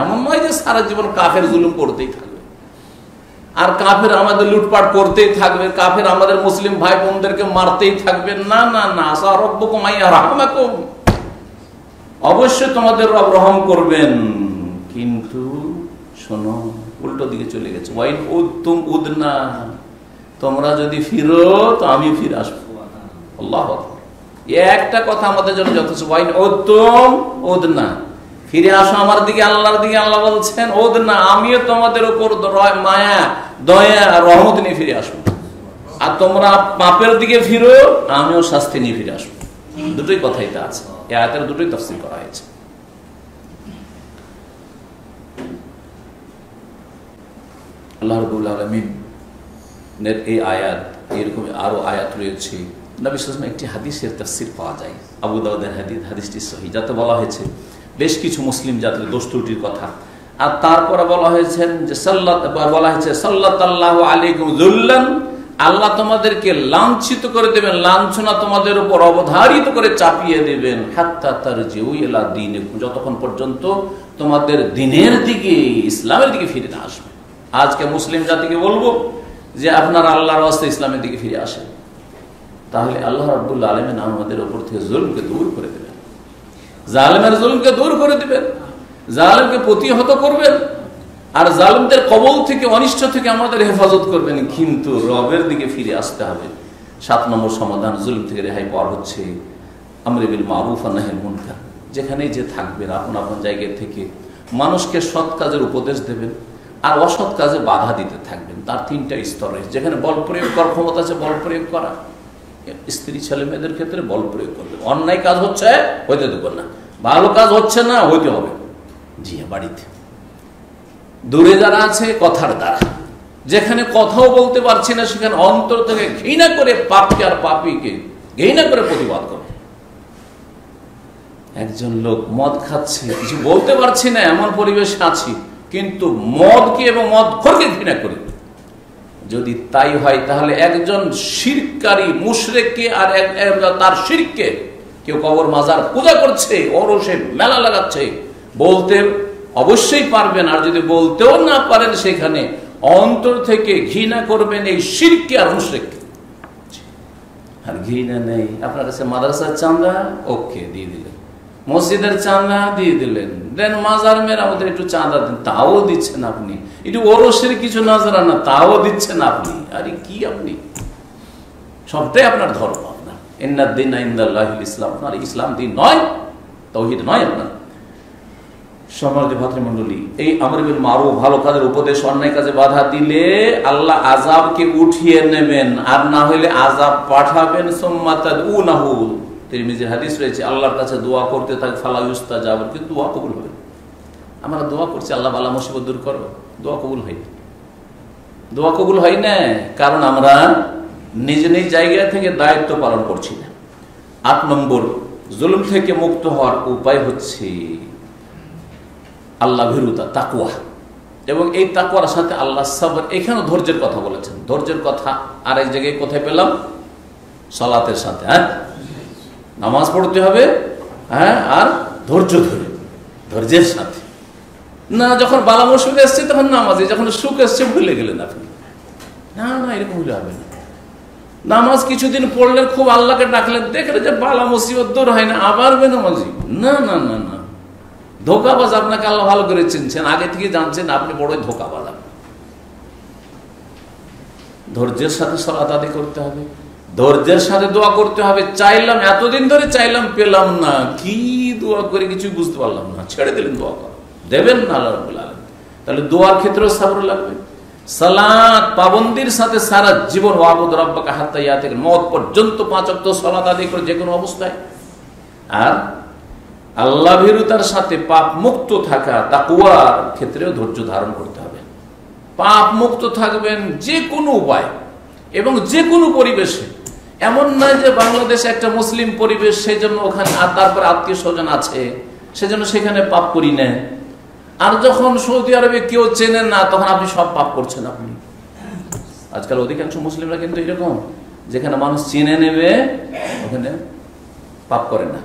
Speaker 1: এমন নয় যে সারা জীবন কাফের জুলুম করতেই থাকবে আর কাফের আমাদের লুটপাট করতেই থাকবে, কাফের আমাদের মুসলিম ভাই বোনদেরকে মারতেই থাকবে। না না না, আসা রাব্বুকুম আইয়ারহামাকুম, অবশ্যই তোমাদের রব রহম করবেন। কিন্তু শোনো, উল্টো দিকে চলে গেছে, ওয়াইন উদতুম উদনা, তোমরা যদি ফিরো তো আমি ফিরে আসবো। আল্লাহু আকবার। একটা কথা আমাদের জন্য যথেষ্ট, ওয়াইন উদতুম উদনা, ফিরে আসো আমার দিকে, আল্লাহর দিকে। আল্লাহ বলছেন উদনা, আমিও তোমাদের উপর মায়া, দয়া, রহমত নিয়ে ফিরে আসবো। আর তোমরা পাপের দিকে ফিরো, আমিও শাস্তি নিয়ে ফিরে আসবো। দুটোই কথাই তা আছে, এই আয়াতের দুটোই তাফসীর করা হয়েছে। আল্লাহ রাব্বুল আলামিনের এই আয়াত, এরকম আরো আয়াত রয়েছে। নবী সাল্লাল্লাহু আলাইহি ওয়াসাল্লাম একটি হাদিসের তাফসীর পাওয়া যায়, আবু দাউদের হাদিস, হাদিসটি সহিহ, যাতে বলা হয়েছে বেশ কিছু মুসলিম জাতির দোষ ত্রুটির কথা। আর তারপরে বলা হয়েছে যে সাল্লাল্লাহু আলাইকুম যুল্লান, আল্লাহ তোমাদেরকে লাঞ্ছিত করে দেবেন, লাঞ্ছনা তোমাদের উপর অবধারিত করে চাপিয়ে দেবেন, হাত্তা তারজিউ ইলা দীনিকুম, যতক্ষণ পর্যন্ত তোমাদের দিনের দিকে, ইসলামের দিকে ফিরে না আসবে। আজকে মুসলিম জাতিকে বলবো যে আপনারা আল্লাহর ওয়াস্তে ইসলামের দিকে ফিরে আসেন, তাহলে আল্লাহ রাব্বুল আলামিন আমাদের উপর থেকে জুলমকে দূর করে দেবেন, জালেমের জুলমকে দূর করে দিবেন, জালেমকে প্রতিহত করবেন, আর জালেমদের কবল থেকে, অনিষ্ট থেকে আমাদের হেফাজত করবেন। কিন্তু রবের দিকে ফিরে আসতে হবে। ৭ নম্বর সমাধান জুলম থেকে রেহাই পাওয়ার হচ্ছে আমরে বিল মারুফ ওয়া নাহি আনিল মুনকার। যেখানেই যে থাকবেন আপন আপন জায়গা থেকে মানুষকে সৎ কাজের উপদেশ দেবেন আর অসৎ কাজে বাধা দিতে থাকবেন। তার 3টা স্তর রয়েছে। যেখানে বল প্রয়োগ করার ক্ষমতা আছে, বল প্রয়োগ করা, স্ত্রী ছেলে মেয়েদের ক্ষেত্রে বল প্রয়োগ করবেন। অন্যায় কাজ হচ্ছে হইতে দেবেন না, ভালো কাজ হচ্ছে না হইতে হবে। জি বাড়িতে দূরে যারা আছে কথার দ্বারা, যেখানে কথাও বলতে পারছি না সেখানে অন্তর থেকে ঘৃণা করে পাপকে আর পাপীকে ঘৃণা করে প্রতিবাদ করবে। একজন লোক মদ খাচ্ছে, কিছু বলতে পারছি না এমন পরিবেশে আছি, কিন্তু মদকে এবং মদখোরকে ঘৃণা করি। যদি তাই হয় তাহলে একজন শিরকারী মুশরিককে আর তার শিরককে, কেউ কবর মাজার পূজা করছে, ওরসে মেলা লাগাচ্ছে, বলতে অবশ্যই পারবেন, আর যদি বলতেও না পারেন সেখানে অন্তর থেকে ঘৃণা করবেন এই শিরককে আর মুশরিককে। আর ঘৃণা নেই আপনার কাছে, মাদ্রাসার চাঁদা ওকে দিয়ে দিলেন, মসজিদের চাঁদা দিয়ে দিলেন, দেন মাজার মেরামতের একটু চাঁদা দেন, তাও দিচ্ছেন আপনি। একটু ওরসের কিছু নজরানা, তাও দিচ্ছেন আপনি। আরে কি আপনি, সবটাই আপনার ধর্ম। আপনার ইন্নাদ-দীনা ইনদাল্লাহিল ইসলাম, আপনার ইসলাম দিন নয়, তাওহীদ নয় আপনার। সম্মানিত ভাতৃমণ্ডলী, এই আমর বিল মারুফ, ভালো কাজের উপদেশ, অন্যায় কাজে বাধা দিলে আল্লাহ আযাবকে উঠিয়ে নেবেন, আর না হলে আযাব পাঠাবেন। সুম্মা তাদউনাহু, তিরমিজির হাদিস রয়েছে, আল্লাহর কাছে দোয়া করতে থাকে, ফালা ইউস্তাজাব, কিন্তু দোয়া কবুল হবে। আমরা দোয়া করছি আল্লাহ বালা মুসিবত দূর করো, দোয়া কবুল হয় না। দোয়া কবুল হয় না কারণ আমরা নিজ নিজ জায়গা থেকে দায়িত্ব পালন করছি না। ৮ নম্বর, জুলুম থেকে মুক্ত হওয়ার উপায় হচ্ছে আল্লাহ ভীরুতা, তাকওয়া। এবং এই তাকওয়ার সাথে আল্লাহ সাবর, এখানেও ধৈর্যের কথা বলেছেন। ধৈর্যের কথা আরেক জায়গায় কোথায় পেলাম? সালাতের সাথে। হ্যাঁ, নামাজ পড়তে হবে, হ্যাঁ, আর ধৈর্য ধরে, ধৈর্যের সাথে না। যখন বালা মুসিবত এসছে তখন নামাজে, যখন সুখ এসছে ভুলে গেলেন আপনি। না না, এরকম হলে হবে না। নামাজ কিছুদিন পড়লেন, খুব আল্লাহকে ডাকলেন, দেখলেন যে বালা মুসিবত দূর হয় না, আবার বেনামাজি। না না না না, ধোকাবাজ। আপনাকে আল্লাহ ভালো করে চিনছেন, আগে থেকে জানছেন আপনি বড় ধোকাবাজ। ধৈর্যের সাথে সালাত আদায় করতে হবে, ধৈর্যের সাথে দোয়া করতে হবে। চাইলাম, এতদিন ধরে চাইলাম, পেলাম না, কি দোয়া করে কিছু বুঝতে পারলাম না, ছেড়ে দিলেন, দোয়া কর, দেবেন না আল্লাহ রাব্বুল আলামিন। তাহলে দোয়ার ক্ষেত্রেও সবর লাগবে। সালাত পাবন্দির সাথে সারা জীবন, ওয়াবুদ রাব্বাকা হাত্তা ইয়াতিল মওত পর্যন্ত 5 ওয়াক্ত সালাত আদায় করে যে কোনো অবস্থায়। আর আল্লাহ ভীরুতার সাথে পাপ মুক্ত থাকা, তাকওয়ার ক্ষেত্রেও ধৈর্য ধারণ করতে হবে। পাপ মুক্ত থাকবেন যে কোনো উপায় এবং যে কোনো পরিবেশে। এমন নয় যে বাংলাদেশে একটা মুসলিম পরিবেশ, সেই জন্য ওখানে, আর তারপরে আত্মীয় স্বজন আছে সেজন্য সেখানে পাপ করি না। আর যখন সৌদি আরবে কেউ চেনেন না, তখন আপনি সব পাপ করছেন। আপনি আজকাল অধিকাংশ মুসলিমরা কিন্তু এরকম, যেখানে মানুষ চিনে নেবে ওখানে পাপ করে না।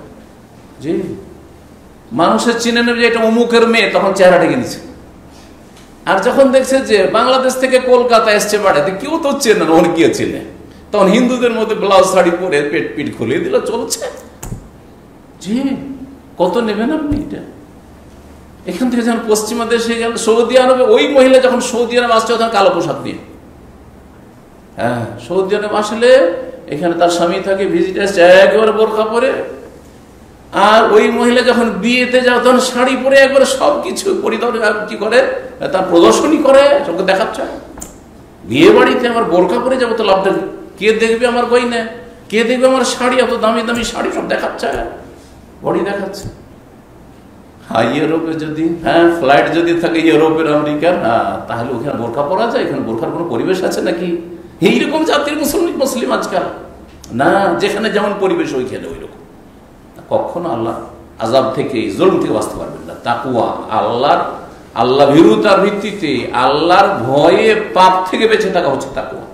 Speaker 1: জি, মানুষের চিনে নেবে যে এটা অমুকের মেয়ে, তখন চেহারা ঢেকে নিচ্ছে। আর যখন দেখছে যে বাংলাদেশ থেকে কলকাতা এসছে বাড়িতে, কেউ তো চেনে না, ওর কেউ চেনে, তখন হিন্দুদের মধ্যে ব্লাউজ শাড়ি পরে পেট পিট খুলে দিল, চলছে। জি, কত নেবেন আপনি এটা? এখান থেকে যখন পশ্চিমা দেশে গেল, সৌদি আরবে, ওই মহিলা যখন সৌদি আরব আসছে তখন কালো পোশাক নিয়ে। হ্যাঁ, সৌদি আরব আসলে এখানে তার স্বামী থাকে, ভিজিট আসছে, একেবারে বোরখা পরে। আর ওই মহিলা যখন বিয়েতে যাও তখন শাড়ি পরে একবারে সবকিছু পরিধান, কি করে, তার প্রদর্শনী করে, সবকে দেখাচ্ছে। বিয়ে বাড়িতে আমার বোরখা পরে যাবো তো লাভটা, কে দেখবে আমার গয়না, কে দেখবে আমার শাড়ি, এত দামি দামি শাড়ি সব দেখাচ্ছে, বডি দেখাচ্ছে। হ্যাঁ, ইউরোপে যদি, হ্যাঁ, ফ্লাইট যদি থাকে ইউরোপের, আমেরিকার, হ্যাঁ, তাহলে ওখানে বোরখা পরা যায়? এখানে বোরখার কোনো পরিবেশ আছে নাকি? এইরকম জাতির মুসলিম আজকাল না, যেখানে যেমন পরিবেশ ওইখানে ওই রকম। কখনো আল্লাহ আযাব থেকে, জুলম থেকে বাঁচতে পারবেন না। তাকওয়া, আল্লাহ ভীরুতার ভিত্তিতে, আল্লাহর ভয়ে পাপ থেকে বেঁচে থাকা হচ্ছে তাকওয়া।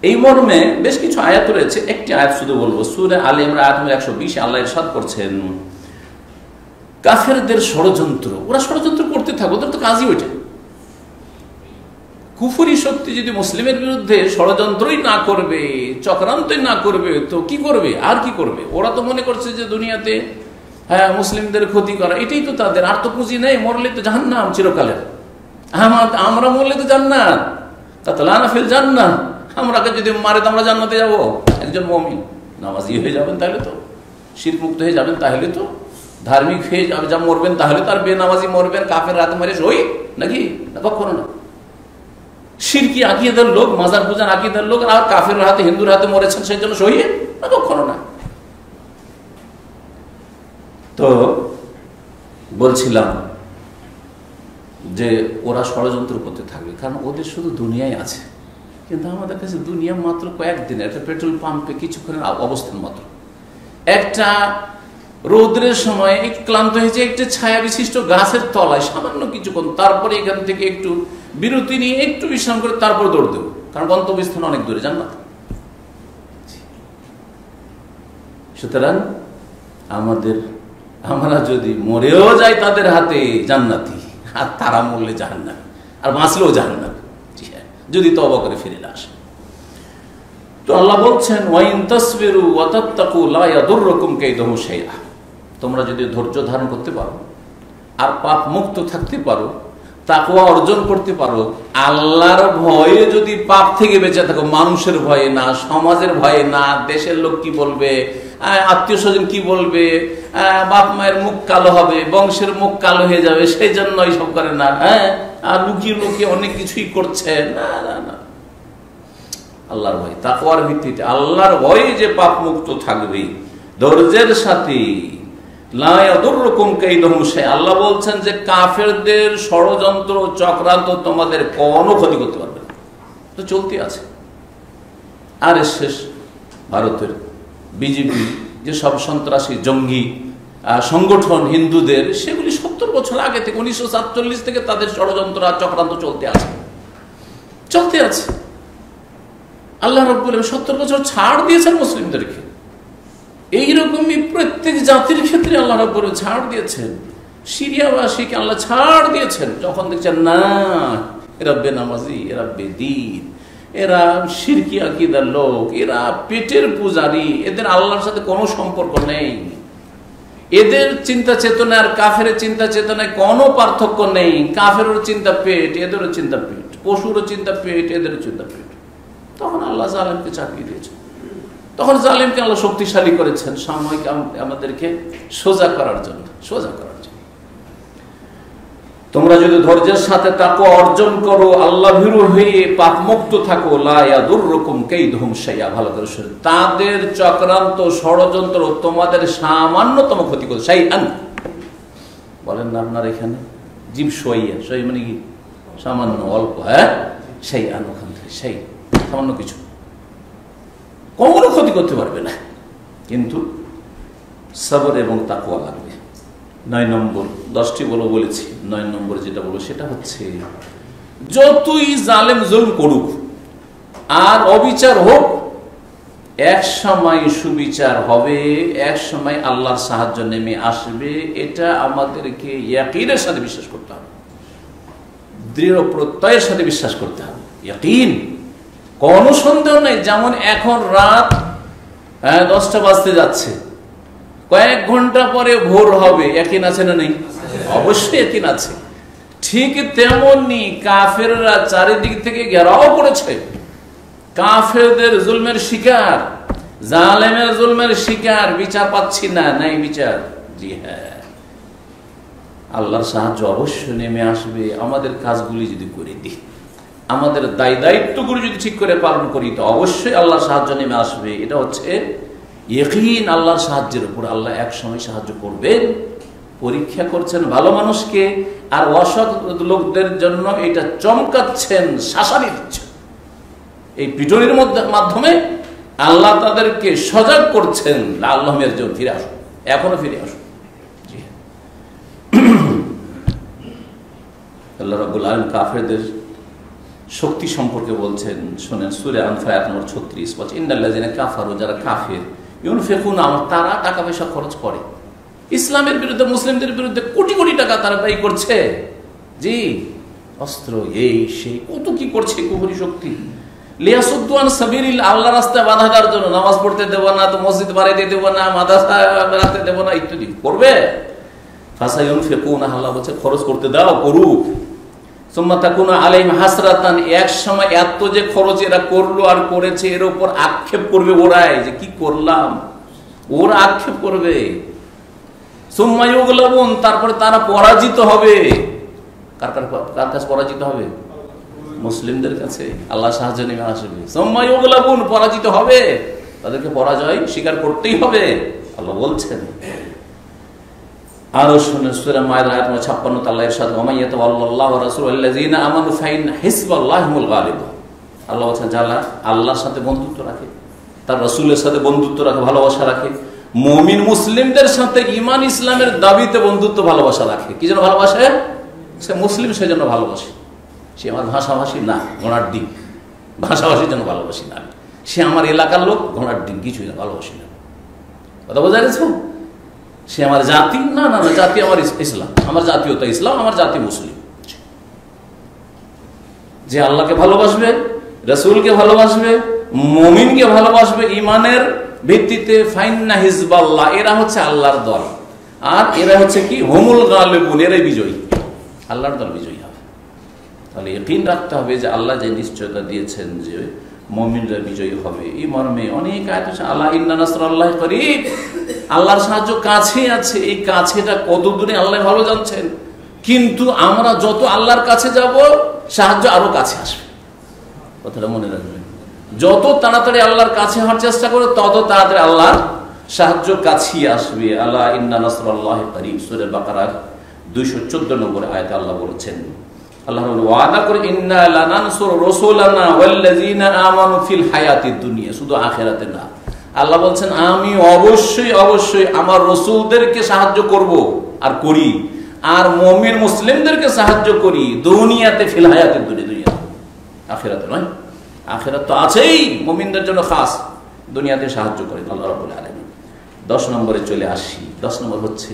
Speaker 1: এই মর্মে বেশ কিছু আয়াত রয়েছে, একটি আয়াত শুধু বলবো। সূরা আলে ইমরান আয়াত 120 আল্লাহ ইরশাদ করছেন, কাফেরদের ষড়যন্ত্র, ওরা ষড়যন্ত্র করতে থাকে, ওদের তো কাজই ওইটা। কুফরি শক্তি যদি মুসলিমের বিরুদ্ধে ষড়যন্ত্রই না করবে, চক্রান্তই না করবে, তো কি করবে? আর কি করবে? ওরা তো মনে করছে যে দুনিয়াতে, হ্যাঁ, মুসলিমদের ক্ষতি করা, এটাই তো তাদের। আর তো পুঁজি নেই, মরলে তো জাহান্নাম চিরকালের। আমরা মরলে তো জান্নাত, কাতলানা ফিল জান্নাহ, আমরাকে যদি মারে তো আমরা জান্নাতে যাবো। একজন মুমিন নামাজি হয়ে যাবেন তাহলে তো, শিরক মুক্ত হয়ে যাবেন তাহলে তো, ধার্মিক হয়ে যা মরবেন তাহলে তো আর বেনামাজি মরবেন, কাফের রাতে মারে শহীদ নাকি? না, কখনো না। শিরকি আকীদার লোক, মাজার পূজার আকীদার লোক, আর কাফের হাতে, হিন্দুর হাতে মরেছেন সেই জন্য শহীদ? না, কখনো না। তো বলছিলাম যে ওরা ষড়যন্ত্র করতে থাকবে, কারণ ওদের শুধু দুনিয়ায় আছে, কিন্তু আমাদের কাছে দুনিয়া মাত্র কয়েকদিনের, একটা পেট্রোল পাম্পে কিছুক্ষণের অবস্থান মাত্র। একটা রৌদ্রের সময় একটু ক্লান্ত হয়েছে, একটা ছায়া বিশিষ্ট গাছের তলায় সামান্য কিছুক্ষণ, তারপরে এখান থেকে একটু বিরতি নিয়ে একটু বিশ্রাম করে তারপর দৌড় দেবো, কারণ গন্তব্যস্থান অনেক দূরে, জান্নাত। সুতরাং আমরা যদি মরেও যাই তাদের হাতে, জান্নাতি, আর তারা মরলে জাহান্নামী, আর বাঁচলেও জাহান্নামী, যদি তওবা করে ফিরে না আসে। তো আল্লাহ বলছেন, ওয়াইন তাসবিরু ওয়া তাত্তাকু লা ইয়াদুররুকুম কাইদুহুম শাইআ। তোমরা যদি ধৈর্য ধারণ করতে পারো আর পাপ মুক্ত থাকতে পারো, তাকওয়া অর্জন করতে পারো, আল্লাহর ভয়ে যদি পাপ থেকে বেঁচে থাকো, মানুষের ভয়ে না, সমাজের ভয়ে না, দেশের লোক কি বলবে, আত্মীয় স্বজন কি বলবে, বাপ মায়ের মুখ কালো হবে, বংশের মুখ কালো হয়ে যাবে, সেই জন্য এইসব করে না, আর লুকিয়ে লুকিয়ে অনেক কিছুই করছে, না না না, আল্লাহর ভয়, তাকওয়ার ভিত্তিতে আল্লাহর ভয়ে যে পাপ মুক্ত থাকবে ধৈর্যের সাথে, লা ইয়াদুররুকুম কাইদুহুম শাইআ, আল্লাহ বলছেন যে কাফেরদের ষড়যন্ত্র চক্রান্ত তোমাদের কোনো ক্ষতি করতে পারবে না। তো চলতে আছে। আরএসএস, ভারতের বিজেপি, যে সব সন্ত্রাসী জঙ্গি সংগঠন হিন্দুদের, সেগুলি 70 বছর আগে থেকে 1947 থেকে তাদের ষড়যন্ত্র আর চক্রান্ত চলতে আছে। আল্লাহ রাব্বুল আলামিন 70 বছর ছাড় দিয়েছেন মুসলিমদেরকে। এইরকমই প্রত্যেক জাতির ক্ষেত্রে আল্লাহ রাব্বুল আলামিন ছাড় দিয়েছেন। সিরিয়াবাসীকে আল্লাহ ছাড় দিয়েছেন যখন দেখছেন না এরা বেনামাজি, এরা বেদিন, এরা শিরকি আকীদার লোক, এরা পেটের পূজারী, এদের আল্লাহর সাথে কোনো সম্পর্ক নেই, এদের চিন্তা চেতনা আর কাফেরের চিন্তা চেতনায় কোনো পার্থক্য নেই। কাফেরের চিন্তা পেট, এদেরও চিন্তা পেট, পশুরও চিন্তা পেট, এদেরও চিন্তা পেট। তখন আল্লাহ জালেমকে চাপিয়ে দিয়েছেন, তখন জালেমকে আল্লাহ শক্তিশালী করেছেন সাময়িক আমাদেরকে সোজা করার জন্য। তোমরা যদি ধৈর্যের সাথে তাকওয়া অর্জন করো, আল্লাহ ভীরু হয়ে পাপ মুক্ত থাকো, লা ইয়াদুররুকুম কাইদুহুম শাইআ, ভালো করে শুনুন, তাদের চক্রান্ত ষড়যন্ত্র তোমাদের সামান্যতম ক্ষতি করে, শাইআন বলেন না আপনার এখানে, জিব শোয়াইয়া, শোয়াই মানে কি সামান্য, অল্প, শাইআন ওখান থেকে শাই, সামান্য কিছু, কোনো ক্ষতি করতে পারবে না। কিন্তু সবর এবং তাকওয়া লাগবে। 9 নম্বর, 10টি বলেছি, 9 নম্বর যেটা বলবো সেটা হচ্ছে, যতই জালেম জুলম করুক আর অবিচার হোক, এক সময় সুবিচার হবে, এক সময় আল্লাহর সাহায্য নেমে আসবে। এটা আমাদেরকে ইয়াকিনের সাথে বিশ্বাস করতে হবে, দৃঢ় প্রত্যয়ের সাথে বিশ্বাস করতে হবে। ইয়াকিন, কোনো সন্দেহ নেই। যেমন এখন রাত 10টা বাজতে যাচ্ছে, কয়েক ঘন্টা পরে ভোর হবে, ইয়াকিন আছে না নেই? অবশ্যই ইয়াকিন আছে। ঠিক তেমনি কাফেররা চারিদিক থেকে ঘেরাও করেছে, কাফেরদের জুলমের শিকার, জালেমের জুলমের শিকার, বিচার পাচ্ছি না, নাই বিচার। জি হ্যাঁ, আল্লাহর সাহায্য অবশ্যই নেমে আসবে আমাদের কাজগুলি যদি করে দিই, আমাদের দায়িত্বগুলো যদি ঠিক করে পালন করি, তো অবশ্যই আল্লাহর সাহায্য নেমে আসবে। এটা হচ্ছে ইয়াকিন আল্লাহর সাহায্যের উপর। আল্লাহ এক সময় সাহায্য করবেন। পরীক্ষা করছেন ভালো মানুষকে, আর অসৎ লোকদের জন্য এটা চমকাচ্ছেন, শাসানি দিচ্ছেন। এই পিটুনির মাধ্যমে আল্লাহ তাদেরকে সজাগ করছেন, আল্লাহ মেরজো ফিরে আসুন, এখনো ফিরে আসুন। আল্লাহ রাব্বুল আলামিন কাফেরদের শক্তি সম্পর্কে বলছেন, শুনেন, সূরা আনফাল আয়াত নম্বর 36 বলছে, ইন্নাল্লাযিনা কাফারু, যারা কাফের, ইউনফিকুনা, তারা টাকা পয়সা খরচ করে ইসলামের বিরুদ্ধে, মুসলিমদের বিরুদ্ধে, কোটি কোটি টাকা তারা ব্যয় করছে। জি, অস্ত্র, এই সেই কত কি করছে কুফরি শক্তি, লিয়াসুদ্দু আন সাবিলিল্লাহ, আল্লাহর রাস্তায় বাধা দেওয়ার জন্য। নামাজ পড়তে দেব না, তো মসজিদ বাড়াইতে দেব না, মাদ্রাসা রাখতে দেব না, ইত্যাদি করবে। ফাসায়ুনফিকুনা, আল্লাহ বলছে খরচ করতে দাও, করুক। সুম্মা তাকুনু আলাইহিম হাসরাতান, এক সময় এত যে খরচ এরা করলো আর করেছে, এর উপর আক্ষেপ করবে ওরাই, যে কি করলাম, ওরা আক্ষেপ করবে। সুম্মা ইউগলাবুন, তারপরে তারা পরাজিত হবে। কার কাছে পরাজিত হবে? মুসলিমদের কাছে আল্লাহ সাহায্য নেমে আসবে। সুম্মা ইউগলাবুন, পরাজিত হবে, তাদেরকে পরাজয় স্বীকার করতেই হবে, আল্লাহ বলছেন। আরো শুনে সূরা মায়দা আয়াত 56 আল্লাহ ইরশাদ, ওয়া মান ইয়াতাওয়াল্লাল্লাহু ওয়া রাসূলুল্লাযিনা আমানু ফাইন হিসবাল্লাহি হুমুল গালিবুন। আল্লাহ বলছেন, যারা আল্লাহর সাথে বন্ধুত্ব রাখে, তার রাসূলের সাথে বন্ধুত্ব রাখে, ভালোবাসা রাখে, মুমিন মুসলিমদের সাথে ঈমান ইসলামের দাবিতে বন্ধুত্ব ভালোবাসা রাখে। কি যেন ভালোবাসে? সে মুসলিম, সে যেন ভালোবাসে। সে আমার ভাষাভাষী না, ঘোড়ার ডিম, ভাষাভাষীর জন্য ভালোবাসি না। সে আমার এলাকার লোক, ঘোড়ার ডিম, কিছুই না, ভালোবাসি না। কথা বোঝা গেছে? সে আমার জাতি না, না না, জাতি আমার ইসলাম, আমার জাতীয়তা ইসলাম, আমার জাতি মুসলিম। যে আল্লাহকে ভালোবাসবে, রাসূলকে ভালোবাসবে, মুমিনকে ভালোবাসবে ঈমানের ভিত্তিতে, ফাইন্না হিজবাল্লাহ, এরা হচ্ছে আল্লাহর দল। আর এরা হচ্ছে কি হুমুল গালিবুন, এরাই বিজয়ী, আল্লাহর দল বিজয়ী হবে। তাহলে ইয়াকিন রাখতে হবে যে আল্লাহ যে নিশ্চয়তা দিয়েছেন যে মুমিনরা বিজয়ী হবে, এই মর্মে অনেক আয়াত আছে। আল্লাহ ইন্না নাসরাল্লাহি করিব, আল্লাহর সাহায্য কাছে আছে। এই কাছেটা কত দূরে আল্লাহ ভালো জানছেন, কিন্তু আমরা যত আল্লাহর কাছে যাব সাহায্য আরো কাছে আসবে। কথাটা মনে রাখবেন, যত তাড়াতাড়ি আল্লাহর কাছে হওয়ার চেষ্টা করো তত তাড়াতাড়ি আল্লাহর সাহায্য কাছেই আসবে। আল্লাহ ইন্না নাসরাল্লাহি করিব, সূরা বাকারা 214 নম্বর আয়াতে আল্লাহ বলেছেন, আল্লাহ ওয়াদা করে ইন্না লানানসুরু রাসূলানা ওয়াল্লাযিনা আমানু ফিল হায়াতিদ দুনিয়া, শুধু আখিরাতে না। আল্লাহ বলছেন আমি অবশ্যই অবশ্যই আমার রাসূলদেরকে সাহায্য করব আর করি, আর মুমিন মুসলিমদেরকে সাহায্য করি দুনিয়াতে, ফিল হায়াতিদ দুনিয়া, আখিরাতে নয়। আখিরাত তো আছেই, মুমিনদের জন্য খাস, দুনিয়াতে সাহায্য করেন আল্লাহ রাব্বুল আলামিন। 10 নম্বরে চলে আসি। 10 নম্বর হচ্ছে,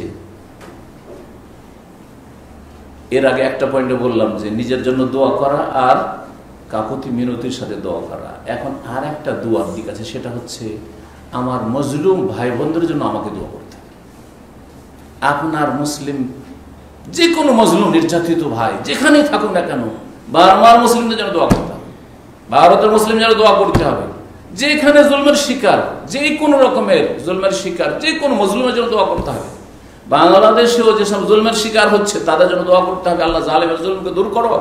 Speaker 1: এর আগে একটা পয়েন্টে বললাম যে নিজের জন্য দোয়া করা আর কাকুতি মিনতির সাথে দোয়া করা। এখন আর একটা দোয়ার দিক আছে, সেটা হচ্ছে আমার মজলুম ভাই বোনদের জন্য আমাকে দোয়া করতে হবে। আপনার মুসলিম যে কোনো মজলুম নির্যাতিত ভাই যেখানেই থাকুক না কেন, বারবার মুসলিমদের জন্য দোয়া করতে হবে, ভারতের মুসলিম যেন দোয়া করতে হবে। যেখানে জুলমের শিকার, যে কোনো রকমের জুলমের শিকার যে কোনো মজলুমের জন্য দোয়া করতে হবে। বাংলাদেশেও যেসব জুলমের শিকার হচ্ছে তাদের জন্য দোয়া করতে হবে, আল্লাহ জালেমের জুলমকে দূর করো,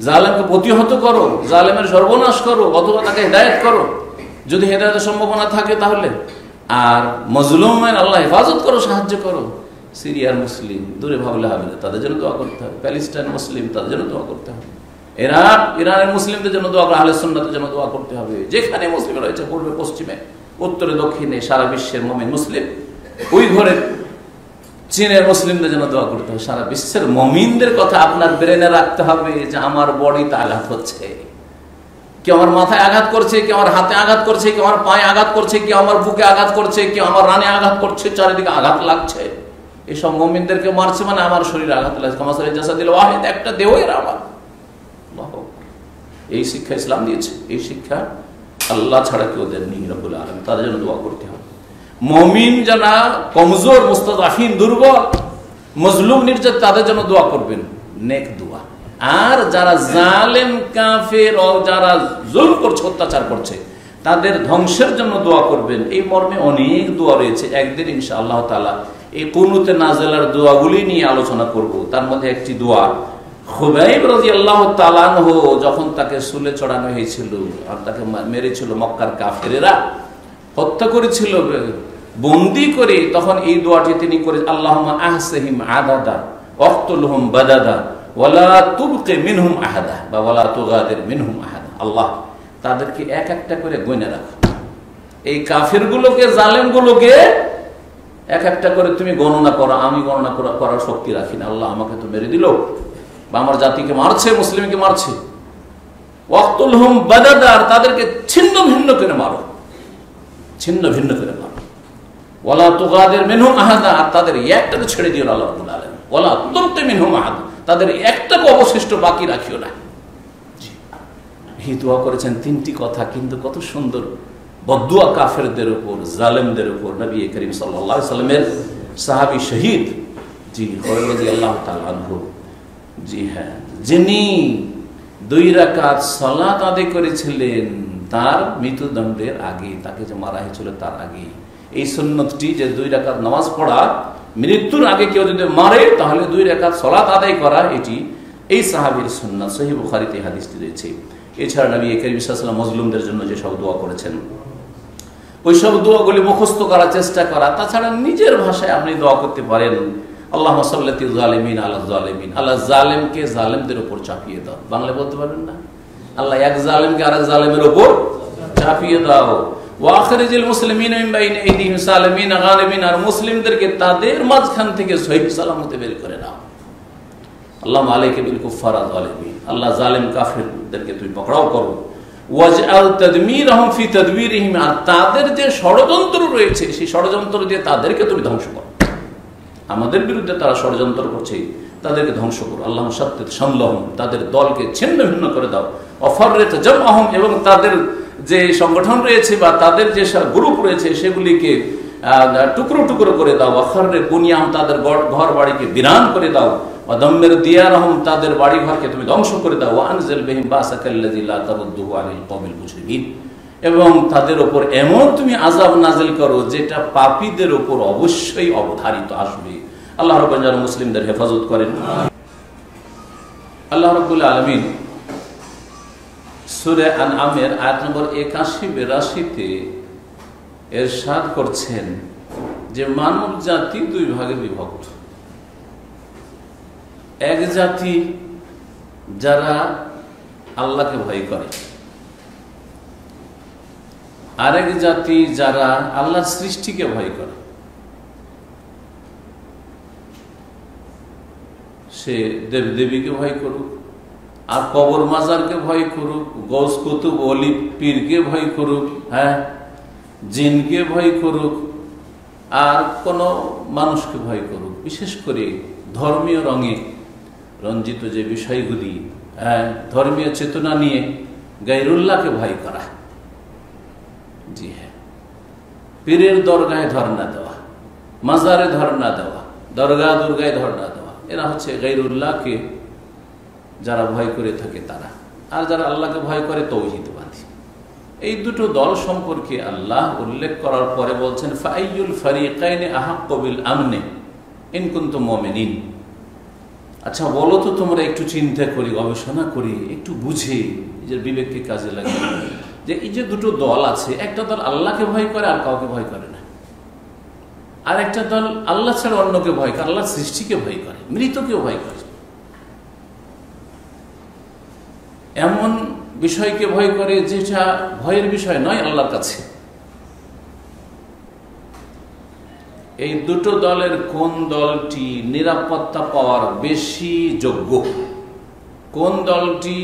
Speaker 1: জালেমকে প্রতিহত করো, জালেমের সর্বনাশ করো, অথবা তাকে হেদায়েত করো যদি হেদায়েতের সম্ভাবনা থাকে তাহলে। আর মজলুমের আল্লাহ হেফাজত করো, সাহায্য করো। সিরিয়ার মুসলিম দূরে ভাবলে হবে না, তাদের জন্য দোয়া করতে হবে। প্যালেস্টাইন মুসলিম, তাদের জন্য দোয়া করতে হবে। ইরানের মুসলিমদের জন্য দোয়া করে, আহলে সুন্নাতের জন্য দোয়া করতে হবে। যেখানে মুসলিম রয়েছে, পূর্বে পশ্চিমে উত্তরে দক্ষিণে, সারা বিশ্বের মুমিন মুসলিম, ওই ঘরের চীনের মুসলিমদের জন্য দোয়া করতে হবে। সারা বিশ্বের মুমিনদের কথা আপনার ব্রেনে রাখতে হবে যে আমার বডিতে আঘাত হচ্ছে, কেউ আমার মাথায় আঘাত করছে, কেউ আমার হাতে আঘাত করছে, কেউ আমার পায়ে আঘাত করছে, কেউ আমার বুকে আঘাত করছে, কেউ আমার রানে আঘাত করছে, চারিদিকে আঘাত লাগছে। এসব মুমিনদেরকে মারছে মানে আমার শরীরে আঘাত লাগছে। কামাসারে জাসাদিল ওয়াহিদ, একটা দেহ এর আমার। এই শিক্ষা ইসলাম দিয়েছে, এই শিক্ষা আল্লাহ ছাড়া কেউ দেননি রব্বুল আলামিন। তাদের জন্য দোয়া করতে হবে। মুমিন যারা কমজোর, মুস্তাদাফিন, দুর্বল, মজলুম, নির্যাতিত, তাদের জন্য দোয়া করবেন, নেক দোয়া। আর যারা জালেম, কাফের, যারা জুলম করছে, অত্যাচার করছে, তাদের ধ্বংসের জন্য দোয়া করবেন। এই মর্মে অনেক দোয়া রয়েছে। একদিন ইনশাআল্লাহ তাআলা এই কুনুতে নাজিলার দোয়াগুলি নিয়ে আলোচনা করব। তার মধ্যে একটি দোয়া, খুবাইব রাদিয়াল্লাহু তাআলা আনহু যখন তাকে শুলে চড়ানো হয়েছিল আর তাকে মেরেছিল মক্কার কাফেরেরা, হত্যা করেছিল, বন্দী করে, তখন এই দোয়াটি তিনি করে, আল্লাহুম্মা আহসিহিম আদাদা ওয়াকতুলহুম বাদাদা ওয়ালা তুবকি মিনহুম আহাদা বা ওয়ালা তুগাদির মিনহুম আহাদা। আল্লাহ তাদেরকে এক একটা করে গণে রাখো, এই কাফেরগুলোকে, জালেমগুলোকে এক একটা করে তুমি গণনা করো, আমি গণনা করার শক্তি রাখি না। আল্লাহ আমাকে তো মেরে দিল, বা আমার জাতিকে মারছে, মুসলিমকে মারছে। ওয়াকতুলহুম বাদাদা, তাদেরকে ছিন্ন ভিন্ন করে মারো, ছিন্ন ভিন্ন করে মারো। ওয়ালা তুগাদির মিনহুম আহাদা, আর তাদের একটাকে ছেড়ে দিও না আল্লাহ রাব্বুল আলামিন। ওয়ালা তুবকি মিনহুম আহাদা, তাদের একটাকে অবশিষ্ট বাকি রাখিও না। এই দোয়া করেছেন। তিনটি কথা, কিন্তু কত সুন্দর বদদুয়া কাফেরদের উপর, জালেমদের উপর। নবী করিম সাল্লাল্লাহু আলাইহি সাল্লামের সাহাবী শহীদ, জি, খুবাইব রাদিয়াল্লাহু তাআলা আনহু, জি হ্যাঁ, যিনি 2 রাকাত সালাত আদায় করেছিলেন তার মৃত্যুদণ্ডের আগে, তাকে যে মারা হয়েছিল তার আগে। এই সুন্নতটি যে 2 রাকাত নামাজ পড়া, মৃত্যুর আগে কেউ যদি মারে তাহলে 2 রাকাত সালাত আদায় করা, এটি এই সাহাবীর সুন্নাত। সহিহ বুখারীতে হাদিসটি রয়েছে। এছাড়া নবী করিম সাল্লাল্লাহু আলাইহি ওয়াসাল্লাম মজলুমদের জন্য যে সব দোয়া করেছেন, ওই সব দোয়াগুলি মুখস্থ করার চেষ্টা করা। তাছাড়া নিজের ভাষায় আপনি দোয়া করতে পারেন, আল্লাহুম্মা সাল্লিতি যালিমিন আলা যালিমিন, আল্লাহ জালেমকে জালেমদের উপর চাপিয়ে দাও। বাংলা বলতে পারবেন না? আল্লাহ এক জালেমকে আরেক জালেমের উপর চাপিয়ে দাও। ওয়া আখরিজিল মুসলিমিনা মিন বাইনি আইদিহিম সালিমিন গালিবিন, আর মুসলিমদেরকে তাদের মাঝখান থেকে সহিহ সালামতে বের করে দাও। আল্লাহুম্মা আলাইকা বিল কুফারা যালিমিন, আল্লাহ জালেম কাফেরদেরকে তুমি পকড়াও করো। ওয়াজআল তাদমিরহুম ফি তাদবিরিহিম, আর তাদের যে ষড়যন্ত্র রয়েছে সেই ষড়যন্ত্র দিয়ে তাদেরকে তুমি ধ্বংস করো। আমাদের বিরুদ্ধে তারা ষড়যন্ত্র করছে, তাদেরকে ধ্বংস করো। আল্লাহুম্মা শাত্তিত শামলাহুম, তাদের দলকে ছিন্ন ভিন্ন করে দাও। ওয়াফাররিত জামআহুম, এবং তাদের যে সংগঠন রয়েছে বা তাদের যে গ্রুপ রয়েছে সেগুলিকে টুকরো টুকরো করে দাও, আখরে বুনিয়াম তাদের ঘর বাড়িকে বিরান করে দাও, ওয়াদাম্মির দিয়ারহুম তাদের বাড়ি ঘরকে তুমি ধ্বংস করে দাও, ওয়ানজিল বিহিম বাসাকাল্লাযী লা তারুদ্দুহু আলাল কওমিল মুজরিমিন, এবং তাদের উপর এমন তুমি আযাব নাযিল করো যেটা পাপীদের উপর অবশ্যই অবধারিত আসবে। আল্লাহ রাব্বুল আলামিন মুসলিমদের হেফাজত করেন। আল্লাহ রাব্বুল আলামিন সূরা আনআমের আয়াত নম্বর 81-82-তে ইরশাদ করছেন যে মানব জাতি দুই ভাগে বিভক্ত। এক জাতি যারা আল্লাহকে ভয় করে, আরেক জাতি যারা আল্লাহর সৃষ্টিকে ভয় করে। সে দেবদেবীকে ভয় করুক, আর কবর মাজারকে ভয় করুক, গৌস কুতুব ওলি পীরকে ভয় করুক, হ্যাঁ, জিনকে ভয় করুক, আর কোন মানুষকে ভয় করুক, বিশেষ করে ধর্মীয় রঙে রঞ্জিত যে বিষয়গুলি, হ্যাঁ, ধর্মীয় চেতনা নিয়ে গায়রুল্লাহকে ভয় করা, জি হ্যাঁ, পীরের দরগায় ধর্ণা দেওয়া, মাজারে ধর্ণা দেওয়া, দরগা দুর্গায় ধর্ণা দেওয়া, এরা হচ্ছে গায়রুল্লাহকে যারা ভয় করে থাকে তারা। আর যারা আল্লাহকে ভয় করে তৌহিদবাদী। এই দুটো দল সম্পর্কে আল্লাহ উল্লেখ করার পরে বলছেন ফাইয়ুল ফারিকাইনি আহাক্কু বিল আমনি ইন কুনতুম মুমিনিন। আচ্ছা বলো তো, তোমরা একটু চিন্তা করি, গবেষণা করি, একটু বুঝে নিজের বিবেককে কাজে লাগিয়ে, যে এই যে দুটো দল আছে, একটা দল আল্লাহকে ভয় করে আর কাউকে ভয় করে না, আর একটা দল আল্লাহ ছাড়া অন্যকে ভয় করে, আল্লাহর সৃষ্টিকে ভয় করে, মৃতকেও ভয় করে, এমন বিষয়কে ভয় করে যেটা ভয়ের বিষয় নয় আল্লাহর কাছে। এই দুটো দলের কোন দলটি নিরাপত্তা পাওয়ার বেশি যোগ্য, কোন দলটি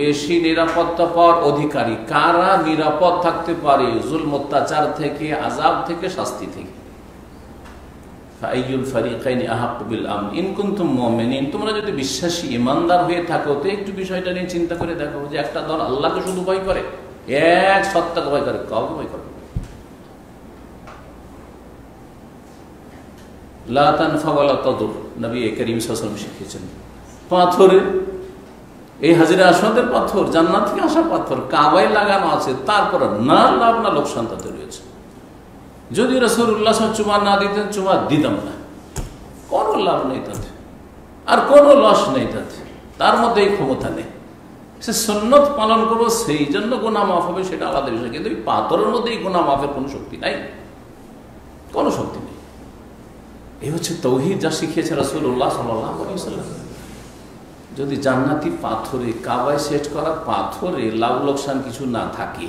Speaker 1: বেশি নিরাপত্তা পাওয়ার অধিকারী, কারা নিরাপদ থাকতে পারে জুলম অত্যাচার থেকে, আযাব থেকে, শাস্তি থেকে? ফাইয়ুল ফারিকাইনি আহাক্কু বিল আমন ইন কুনতুম মুমিনিন। তোমরা যদি বিশ্বাসী ইমানদার হয়ে থাকো তো একটু বিষয়টা নিয়ে চিন্তা করে দেখো যে একটা দল আল্লাহকে শুধু ভয় করে, এক সত্তাকে ভয় করে, কাউকে ভয় করে। লা তানফা ওয়ালা তাদুর, নবী করিম সাল্লাল্লাহু আলাইহি ওয়াসাল্লাম শিখিয়েছেন। পাথরে, এই হাজিরা আসওয়াদের পাথর, জান্নাত থেকে আসা পাথর, কাবায় লাগানো আছে, তারপর না লাভ না লোকসান তাতে রয়েছে। যদি রাসূলুল্লাহ সাল্লাল্লাহু আলাইহি ওয়াসাল্লাম চুমা না দিতেন, চুমা দিতাম না, কোনো লাভ নেই তাতে, আর কোনো লস নেই তাতে, তার মধ্যে এই ক্ষমতা নেই। সে সুন্নত পালন করবো সেই জন্য গুনাহ মাফ হবে, সেটা আলাদা বিষয়, কিন্তু এই পাথরের মধ্যে এই গুনাহ মাফের কোনো শক্তি নাই, কোনো শক্তি নেই। এই হচ্ছে তাওহীদ, যা শিখিয়েছে রাসূলুল্লাহ সাল্লাল্লাহু আলাইহি ওয়াসাল্লাম। যদি জান্নাতি পাথরে, কাবায় সেট করা পাথরে লাভ লোকসান কিছু না থাকে,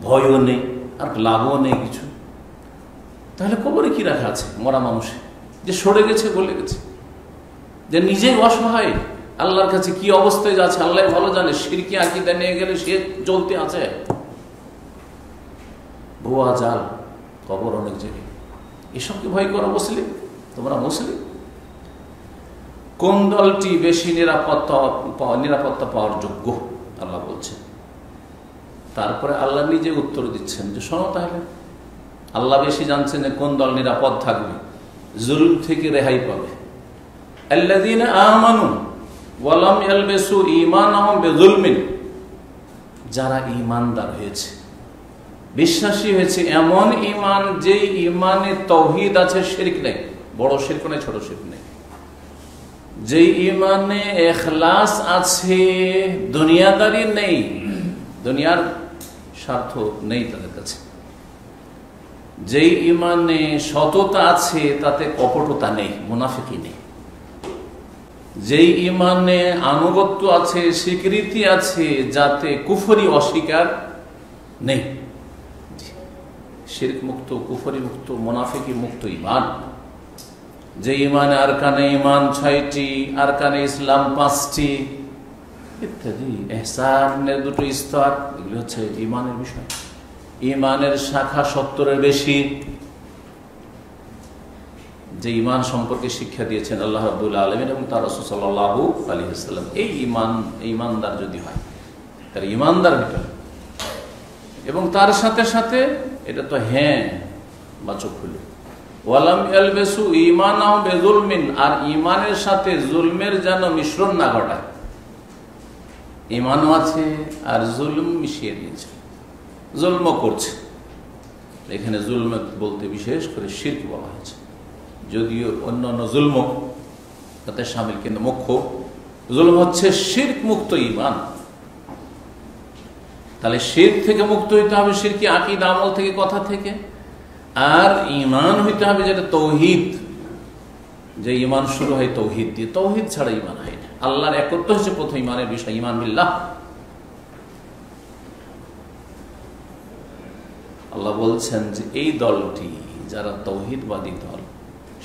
Speaker 1: ভয়ও নেই আর লাভও নেই কিছু, তাহলে কবরে কি রাখা আছে মরা মানুষে, যে সরে গেছে, বলে গেছে, যে নিজেই অসহায়, আল্লাহর কাছে কি অবস্থায় যাচ্ছে আল্লাহ ভালো জানে, শিরকি আকীদা নিয়ে গেলে সে জ্বলতে আছে, ভুয়া জাল, কবর অনেক জায়গায়। এসবকে ভয় করো মুসলিম, তোমরা মুসলিম। কোন দলটি বেশি নিরাপত্তা পাওয়ার যোগ্য আল্লাহ বলছেন। তারপরে আল্লাহ নিজে উত্তর দিচ্ছেন যে শোনো, তাহলে আল্লাহ বেশি জানছেন যে কোন দল নিরাপদ থাকবে, জুলম থেকে রেহাই পাবে। আল্লাযীনা আমানু ওয়া লাম ইয়ালবিসু ঈমানাহুম বিযুলমিন, যারা ঈমানদার হয়েছে, বিশ্বাসী হয়েছে, এমন ঈমান যেই ঈমানে তাওহীদ আছে, শিরক নেই, বড় শিরক নেই, ছোট শিরক নেই, যেই ঈমানে ইখলাস আছে, দুনিয়াদারি নেই, দুনিয়ার স্বার্থ নেই তাদের কাছে, যেই ঈমানে সততা আছে তাতে কপটতা নেই, মুনাফিকি নেই, যেই ঈমানে আনুগত্য আছে, স্বীকৃতি আছে, যাতে কুফরি অস্বীকার নেই, শিরক মুক্ত, কুফরি মুক্ত, মুনাফিকি মুক্ত ঈমান, যে ঈমানে আরকানে ঈমান 6টি, আরকানে ইসলাম 5টি ইত্যাদি, ইহসানের 2টো স্তর, এগুলি হচ্ছে ঈমানের বিষয়। ঈমানের শাখা 70-এর বেশি, যে ঈমান সম্পর্কে শিক্ষা দিয়েছেন আল্লাহ রাব্বুল আলামিন এবং তার রাসূল সাল্লাল্লাহু আলাইহি ওয়াসাল্লাম। এই ঈমান, ঈমানদার যদি হয়, তার ঈমানদার ভিতরে, এবং তার সাথে সাথে এটা তো হ্যাঁ বাচক হইল। ওয়ালাম ইয়ালবিসু ঈমানাহুম বিযুলমিন, আর ঈমানের সাথে জুলমের যেন মিশ্রণ না ঘটায়। ঈমানও আছে আর জুলম মিশিয়ে দিয়েছে, জুলমও করছে। এখানে জুলম বলতে বিশেষ করে শিরক বলা হয়েছে, যদিও অন্যান্য জুলম তাতে শামিল, কিন্তু মুখ্য জুলম হচ্ছে শিরক মুক্ত ঈমান। তাহলে শিরক থেকে মুক্ত হইতে হবে, শিরকি আকীদা আমল থেকে, কথা থেকে। আর ঈমান হইতে হবে যেটা তৌহিদ, যে ঈমান শুরু হয় তৌহিদ দিয়ে, তৌহিদ ছাড়া ঈমান হয় না। আল্লাহর একত্ব হচ্ছে প্রথম ঈমানের বিষয়, ঈমান বিল্লাহ। আল্লাহ বলছেন যে এই দলটি যারা তৌহিদবাদী দল,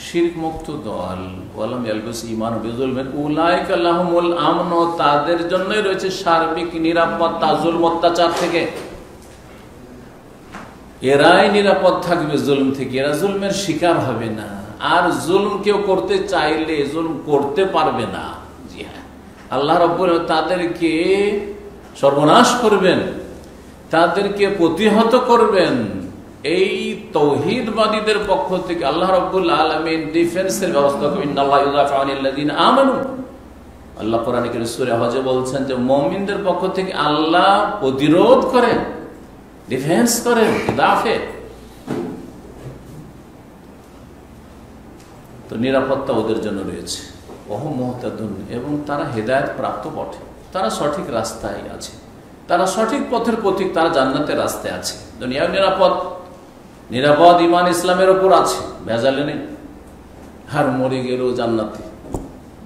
Speaker 1: শিরক মুক্ত দল, ওয়ালাম ইয়ালবিসু ঈমানাহুম বিযুলমিন উলাইকা লাহুমুল আমন, তাদের জন্যই রয়েছে সার্বিক নিরাপত্তা জুলম অত্যাচার থেকে। এরাই নিরাপদ থাকবে জুলম থেকে, এরা জুলমের শিকার হবে না। আর জুলম কেউ করতে চাইলে জুলম করতে পারবে না। জি হ্যাঁ, আল্লাহ রাব্বুল তাদেরকে সর্বনাশ করবেন, তাদেরকে প্রতিহত করবেন। এই তৌহিদবাদীদের পক্ষ থেকে আল্লাহ রাব্বুল আলামিন ডিফেন্সের ব্যবস্থা করবেন। ইন্নাল্লাহা ইউদাফিউ আনিল্লাযিনা আমানু, আল্লাহ কোরআনে কারীম সূরা হজে বলছেন যে মুমিনদের পক্ষ থেকে আল্লাহ প্রতিরোধ করেন, ডিফেন্স করেন, দাফে। তো নিরাপত্তা ওদের জন্য রয়েছে। ওহুম মুহতাদুন, এবং তারা হেদায়েত প্রাপ্ত বটে, তারা সঠিক রাস্তায় আছে, তারা সঠিক পথের পথিক, তারা জান্নাতের রাস্তায় আছে। দুনিয়াও নিরাপদ, নিরাপদ ঈমান ইসলামের উপর আছে, ভেজালে নেই। আর মরে গেলেও জান্নাতে,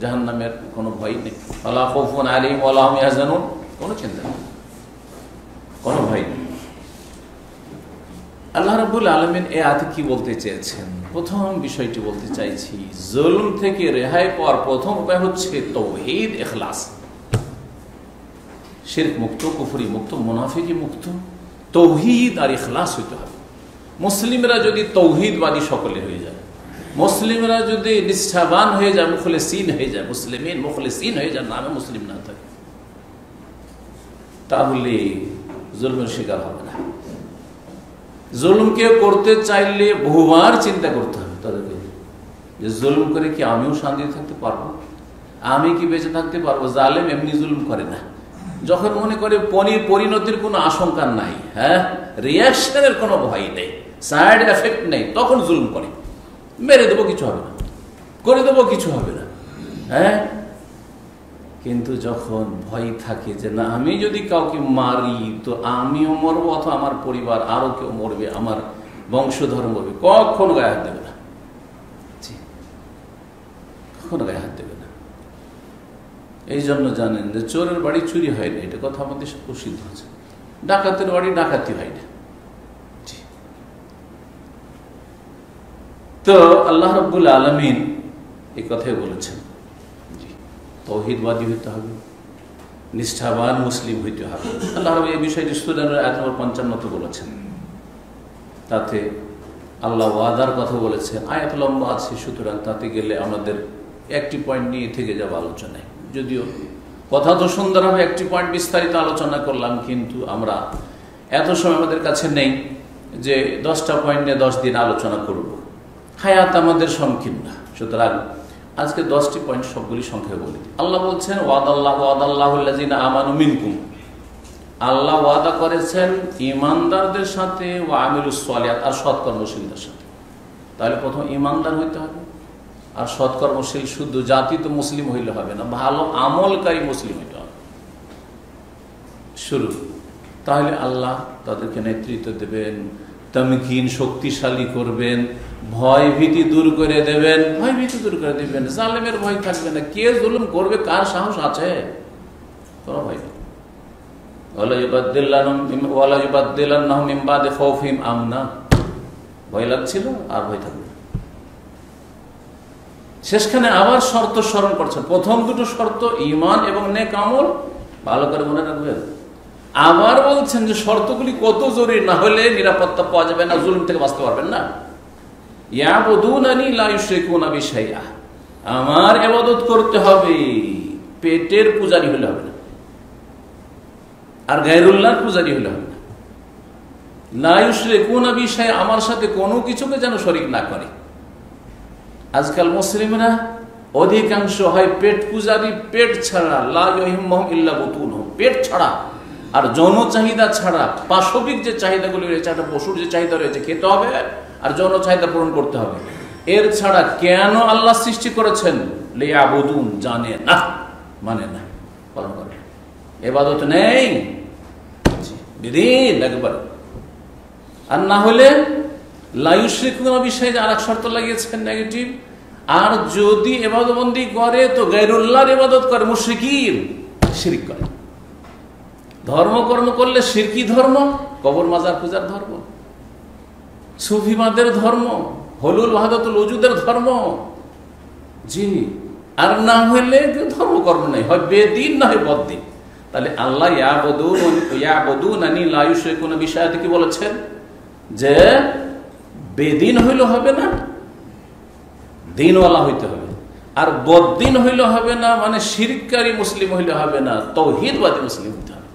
Speaker 1: জাহান্নামের কোনো ভয় নেই। ওয়ালা খাউফুন আলাইহিম ওয়ালা হুম ইয়াহজানুন, কোনো চিন্তা নেই, কোনো ভয় নেই। আল্লাহ রাব্বুল আলামিন এই আয়াতে কি বলতে চেয়েছেন? প্রথম বিষয়টি বলতে চাইছি, জুলম থেকে রেহাই পাওয়ার প্রথম উপায় হচ্ছে তাওহীদ, ইখলাস। শিরক মুক্ত, কুফরি মুক্ত, মুনাফিকি মুক্ত, তাওহীদ আর ইখলাস হইতে হবে। মুসলিমরা যদি তাওহীদবাদী সকলে হয়ে যায়, মুসলিমরা যদি নিষ্ঠাবান হয়ে যায়, মুখলিসিন হয়ে যায়, মুসলিমিন মুখলিসিন হয়ে যায়, নামে মুসলিম না থাকে, তাহলে জুলমের শিকার হবে না। জুলুমকে করতে চাইলে বহুবার চিন্তা করতে হবে তাদেরকে, যে জুলুম করে কি আমিও শান্তিতে থাকতে পারবো, আমি কি বেঁচে থাকতে পারবো? জালেম এমনি জুলুম করে না, যখন মনে করে পরিণতির কোনো আশঙ্কা নাই, হ্যাঁ, রিয়াকশনের কোনো ভয় নেই, সাইড এফেক্ট নেই, তখন জুলুম করে। মেরে দেবো, কিছু হবে না, করে দেবো, কিছু হবে না, হ্যাঁ। কিন্তু যখন ভয় থাকে যে না, আমি যদি কাউকে মারি তো আমিও মরবো, অথবা আমার পরিবার আরো কেউ মরবে, আমার বংশধর মরবে, কখনো গায়ে হাত দেবে না, কখনো গায়ে হাত দেবে না। এই জন্য জানেন যে চোরের বাড়ি চুরি হয় না, এটা কথা আমাদের প্রসিদ্ধ আছে। ডাকাতের বাড়ি ডাকাতি হয় না। তো আল্লাহ রাব্বুল আলামিন এই কথাই বলেছেন, তাওহীদবাদী হইতে হবে, নিষ্ঠাবান মুসলিম হইতে হবে। আল্লাহ রাব্বুল এই বিষয়টি সূরা আয়াত নম্বর 55 বলেছেন। তাতে আল্লাহ ওয়াদার কথা বলেছেন। আয়াত লম্বা আছে, সুতরাং তাতে গেলে আমাদের একটি পয়েন্ট নিয়ে থেকে যাবে আলোচনায়। যদিও কথা তো সুন্দর হবে, একটি পয়েন্ট বিস্তারিত আলোচনা করলাম, কিন্তু আমরা এত সময় আমাদের কাছে নেই যে 10টা পয়েন্ট নিয়ে 10 দিন আলোচনা করব। হায়াত আমাদের সংকীর্ণ, সুতরাং আজকে 10টি পয়েন্ট সবগুলি সংখ্যায় বলি। আল্লাহ বলছেন ওয়াদাল্লাহুল্লাযিনা আমানু মিনকুম, আল্লাহ ওয়াদা করেছেন ঈমানদারদের সাথে, ওয়া আমিলুস সালিহাত, আর সৎকর্মশীলদের সাথে। তাহলে প্রথম ঈমানদার হইতে হবে, আর সৎকর্মশীল শুধু জাতি তো মুসলিম হইলে হবে না, ভালো আমলকারী মুসলিম হইতে হবে শুরু। তাহলে আল্লাহ তাদেরকে নেতৃত্ব দেবেন, তামকিন শক্তিশালী করবেন, ভয় ভীতি দূর করে দেবেন, ভয় ভীতি দূর করে দেবেন, জালেমের ভয় থাকবে না। কে জুলুম করবে, কার সাহস আছে? কোনো ভয় নেই। ভয় লাগছিল, আর ভয় থাকবে। শেষখানে আবার শর্ত স্মরণ করছেন। প্রথম দুটো শর্ত ঈমান এবং নেক আমল, ভালো করে মনে রাখবেন। আবার বলছেন যে শর্তগুলি কত জরুরি, না হলে নিরাপত্তা পাওয়া যাবে না, জুলুম থেকে বাঁচতে পারবেন না। ইয়াবুদুনানি লা ইউশরিকুনা বি শাইআ, আমার ইবাদত করতে হবে, পেটের পূজারি হলে হবে না, আর গায়রুল্লাহর পূজারি হলে হবে না। লা ইউশরিকুনা বি শাইআ, আমার সাথে কোনো কিছুকে যেন শরীক না করে। আজকাল মুসলিমরা অধিকাংশ হয় পেট পূজারি, পেট ছাড়া, লা ইউহিম্মুহুম ইল্লা বুতুনহুম, পেট ছাড়া আর যৌন চাহিদা ছাড়া পাশবিক যে চাহিদাগুলি রয়েছে, একটা পশুর যে চাহিদা রয়েছে, খেতে হবে আর যৌন চাহিদা পূরণ করতে হবে, এর ছাড়া কেন আল্লাহ সৃষ্টি করেছেন? লিয়াবুদুন, জানে না, মানে না, পালন করে, ইবাদত নেই, বিদিন একবার। আর না হলে লা ইউশরিকুনা বি শাইআ, আরেক শর্ত লাগিয়েছেন নেগেটিভ। আর যদি ইবাদতবন্দি করে তো গায়রুল্লাহর ইবাদত করে, মুশরিকিন, শিরক করে। ধর্মকর্ম করলে শিরকি ধর্ম, কবর মাজার পূজার ধর্ম, সুফিবাদের ধর্ম, হলুল ওয়াহদাতুল উজুদের ধর্ম, জি। আর না হলে ধর্মকর্ম নেই, হয় বেদিন না হয় বদ্দিন। তাহলে আল্লাহ ইয়াবুদুনানি লা ইউশরিকুনা বি শাইআ কি বলেছেন? যে বেদিন হইলে হবে না, দিনওয়ালা হইতে হবে। আর বদ্দিন হইলে হবে না, মানে শিরককারী মুসলিম হইলে হবে না, তাওহীদবাদী মুসলিম হইতে হবে।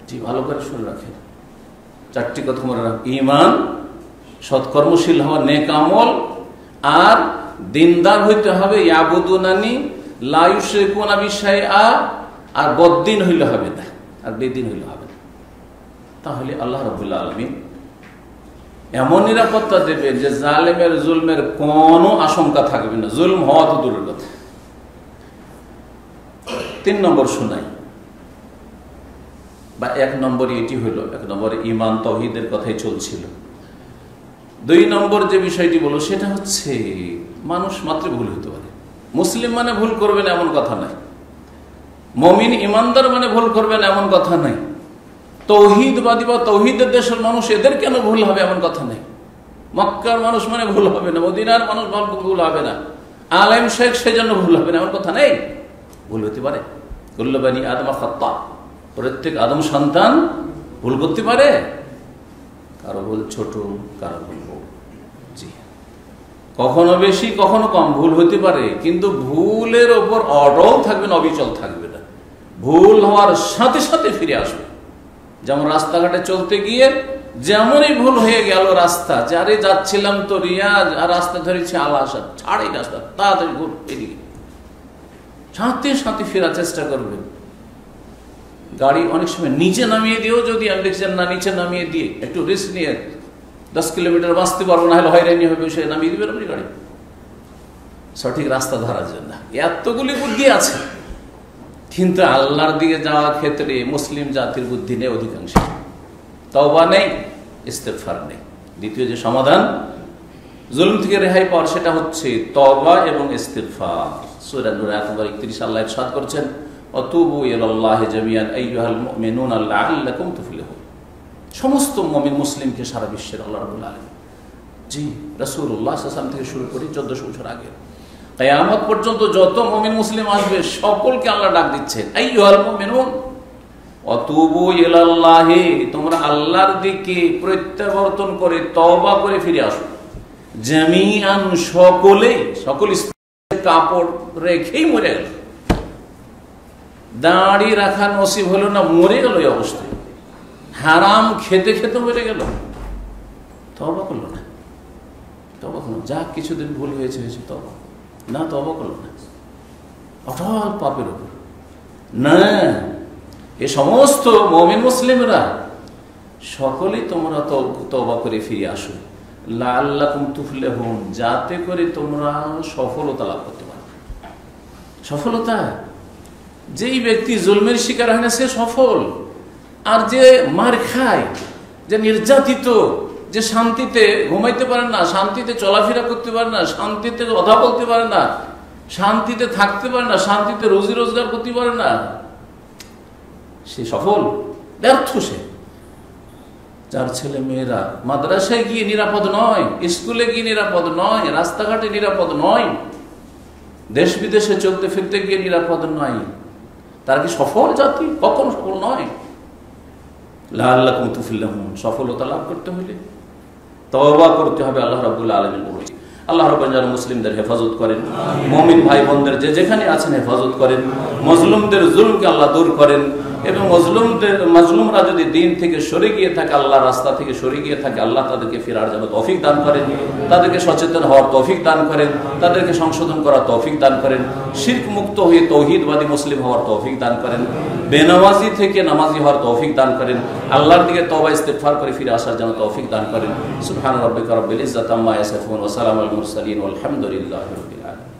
Speaker 1: জি, ভালো করে শুনে রাখেন, চারটি কথা মনে রাখ: ঈমান, সৎকর্মশীল হওয়া, নেক আমল, আর দিনদার হইতে হবে। ইয়াবুদুনানি লা ইউশরিকুনা বি শাইআ, আর বদ্দিন হইলে হবে না, আর বেদিন হইলে হবে না। তাহলে আল্লাহ রাব্বুল আলামিন এমন নিরাপত্তা দেবেন যে জালেমের জুলমের কোনো আশঙ্কা থাকবে না, জুলম হওয়া তো দূরের কথা। 3 নম্বর শোনাই, বা 1 নম্বরই এটি হইল, 1 নম্বরে ঈমান তাওহীদের কথাই চলছিল। 2 নম্বর যে বিষয়টি বলো সেটা হচ্ছে মানুষ মাত্র ভুল হতে পারে। মুসলিম মানে ভুল করবেন এমন কথা নাই, মুমিন ইমানদার মানে ভুল করবেন এমন কথা নাই, তৌহিদবাদী বা তৌহিদের দেশের মানুষ এদের কেন ভুল হবে এমন কথা নেই। মক্কার মানুষ মানে ভুল হবে না, মদিনার মানুষ ভুল হবে না, আলেম শেখ সেজন্য ভুল হবে না এমন কথা নেই। ভুল হতে পারে, কুল্লু বানি আদম খাত্তা, প্রত্যেক আদম সন্তান ভুল করতে পারে, কারো ভুল ছোট, কারো ভুল বড়, জি, কখনো বেশি কখনো কম ভুল হতে পারে, কিন্তু ভুলের ওপর অটল থাকবে না, অবিচল থাকবে না, ভুল হওয়ার সাথে সাথে ফিরে আসবে। যেমন রাস্তাঘাটে চলতে গিয়ে যেমনই ভুল হয়ে গেল রাস্তা, যারে যাচ্ছিলাম তো রিয়াজ আর রাস্তা ধরেছে আলাসা, ছাড় এই রাস্তা, তাড়াতাড়ি ঘুর এদিকে, সাথে সাথে ফেরার চেষ্টা করবেন। গাড়ি অনেক সময় নিচে নামিয়ে দিয়েও যদি আমি দেখছেন না, নিচে নামিয়ে দিয়ে একটু রিস্ক নিয়ে 10 কিলোমিটার বাঁচতে পারবো না, হলে হয়রানি হবে, সে নামিয়ে দিবেন আপনি গাড়ি, সঠিক রাস্তা ধরার জন্য। এতগুলি বুদ্ধি আছে, কিন্তু আল্লাহর দিকে যাওয়ার ক্ষেত্রে মুসলিম জাতির বুদ্ধি নেই অধিকাংশ, তওবা নেই, ইস্তেগফার নেই। দ্বিতীয় যে সমাধান জুলুম থেকে রেহাই পাওয়ার সেটা হচ্ছে তওবা এবং ইস্তেগফার। সূরা নূর আয়াত নম্বর 31 আল্লাহ ইরশাদ করেছেন, ওয়াতুবু ইলাল্লাহি জামিআন আইয়ুহাল মুমিনুনা লাআল্লাকুম তুফলিহুন। সমস্ত মুমিন মুসলিমকে সারা বিশ্বের আল্লাহ রাব্বুল আলামিন, জি, রাসূলুল্লাহ সাল্লাল্লাহু আলাইহি ওয়াসাল্লাম থেকে শুরু করে 1400 বছর আগে কিয়ামত পর্যন্ত যত মুমিন মুসলিম আসবে সকলকে আল্লাহ ডাক দিচ্ছেন, আইয়ুহাল মুমিনুন ওয়াতুবু ইলাল্লাহি, তোমরা আল্লাহর দিকে প্রত্যাবর্তন করে তওবা করে ফিরে আসো, জামিআন, সকলে, সকল কাপড় রেখেই মরে গেল, দাড়ি রাখা নসিব হলো না, মরে গেল এই অবস্থায়, হারাম খেতে খেতে মরে গেল, তওবা করলো না, তওবা করলো, যা কিছুদিন ভুল হয়েছে হয়েছে, তওবা না, তওবা করলো না, অটল পাপের উপর না। এ সমস্ত মুমিন মুসলিমরা সকলেই তোমরা তওবা করে ফিরে আসো, লাআল্লাকুম তুফলিহুন, যাতে করে তোমরা সফলতা লাভ করতে পারো। সফলতা, যেই ব্যক্তি জুলমের শিকার হয় না সে সফল, আর যে মার খায়, যে নির্যাতিত, যে শান্তিতে ঘুমাইতে পারে না, শান্তিতে চলাফেরা করতে পারে না, শান্তিতে কথা বলতে পারে না, শান্তিতে থাকতে পারে না, শান্তিতে রুজি রোজগার করতে পারে না, সে সফল ব্যর্থ। সে যার ছেলে মেয়েরা মাদ্রাসায় গিয়ে নিরাপদ নয়, স্কুলে গিয়ে নিরাপদ নয়, রাস্তাঘাটে নিরাপদ নয়, দেশ বিদেশে চলতে ফিরতে গিয়ে নিরাপদ নয়, তারা কি সফল জাতি? কখনো সফল নয়। লাআল্লাকুম তুফলিহুন, সফলতা লাভ করতে হলে তওবা করতে হবে। আল্লাহ রাব্বুল আলামিন বলেছেন, আল্লাহ রাব্বুল আলামিন মুসলিমদের হেফাজত করেন, মুমিন ভাই বোনদের যে যেখানে আছেন হেফাজত করেন, মজলুমদের জুলমকে আল্লাহ দূর করেন, এবং মাজলুমরা যদি দিন থেকে সরে গিয়ে থাকে, আল্লাহর রাস্তা থেকে সরে গিয়ে থাকে, আল্লাহ তাদেরকে ফেরার জন্য তৌফিক দান করেন, তাদেরকে সচেতন হওয়ার তৌফিক দান করেন, তাদেরকে সংশোধন করার তৌফিক দান করেন, শিরক মুক্ত হয়ে তৌহিদবাদী মুসলিম হওয়ার তৌফিক দান করেন, বেনামাজি থেকে নামাজি হওয়ার তৌফিক দান করেন, আল্লাহর দিকে তওবা ইস্তিগফার করে ফিরে আসার জন্য তৌফিক দান করেন। সুবহান রাব্বিকা রাব্বিল ইজ্জাতি আম্মা ইয়াসিফুন ওয়া সালামুল মুরসালিন ওয়াল হামদুলিল্লাহি রাব্বিল আলামিন।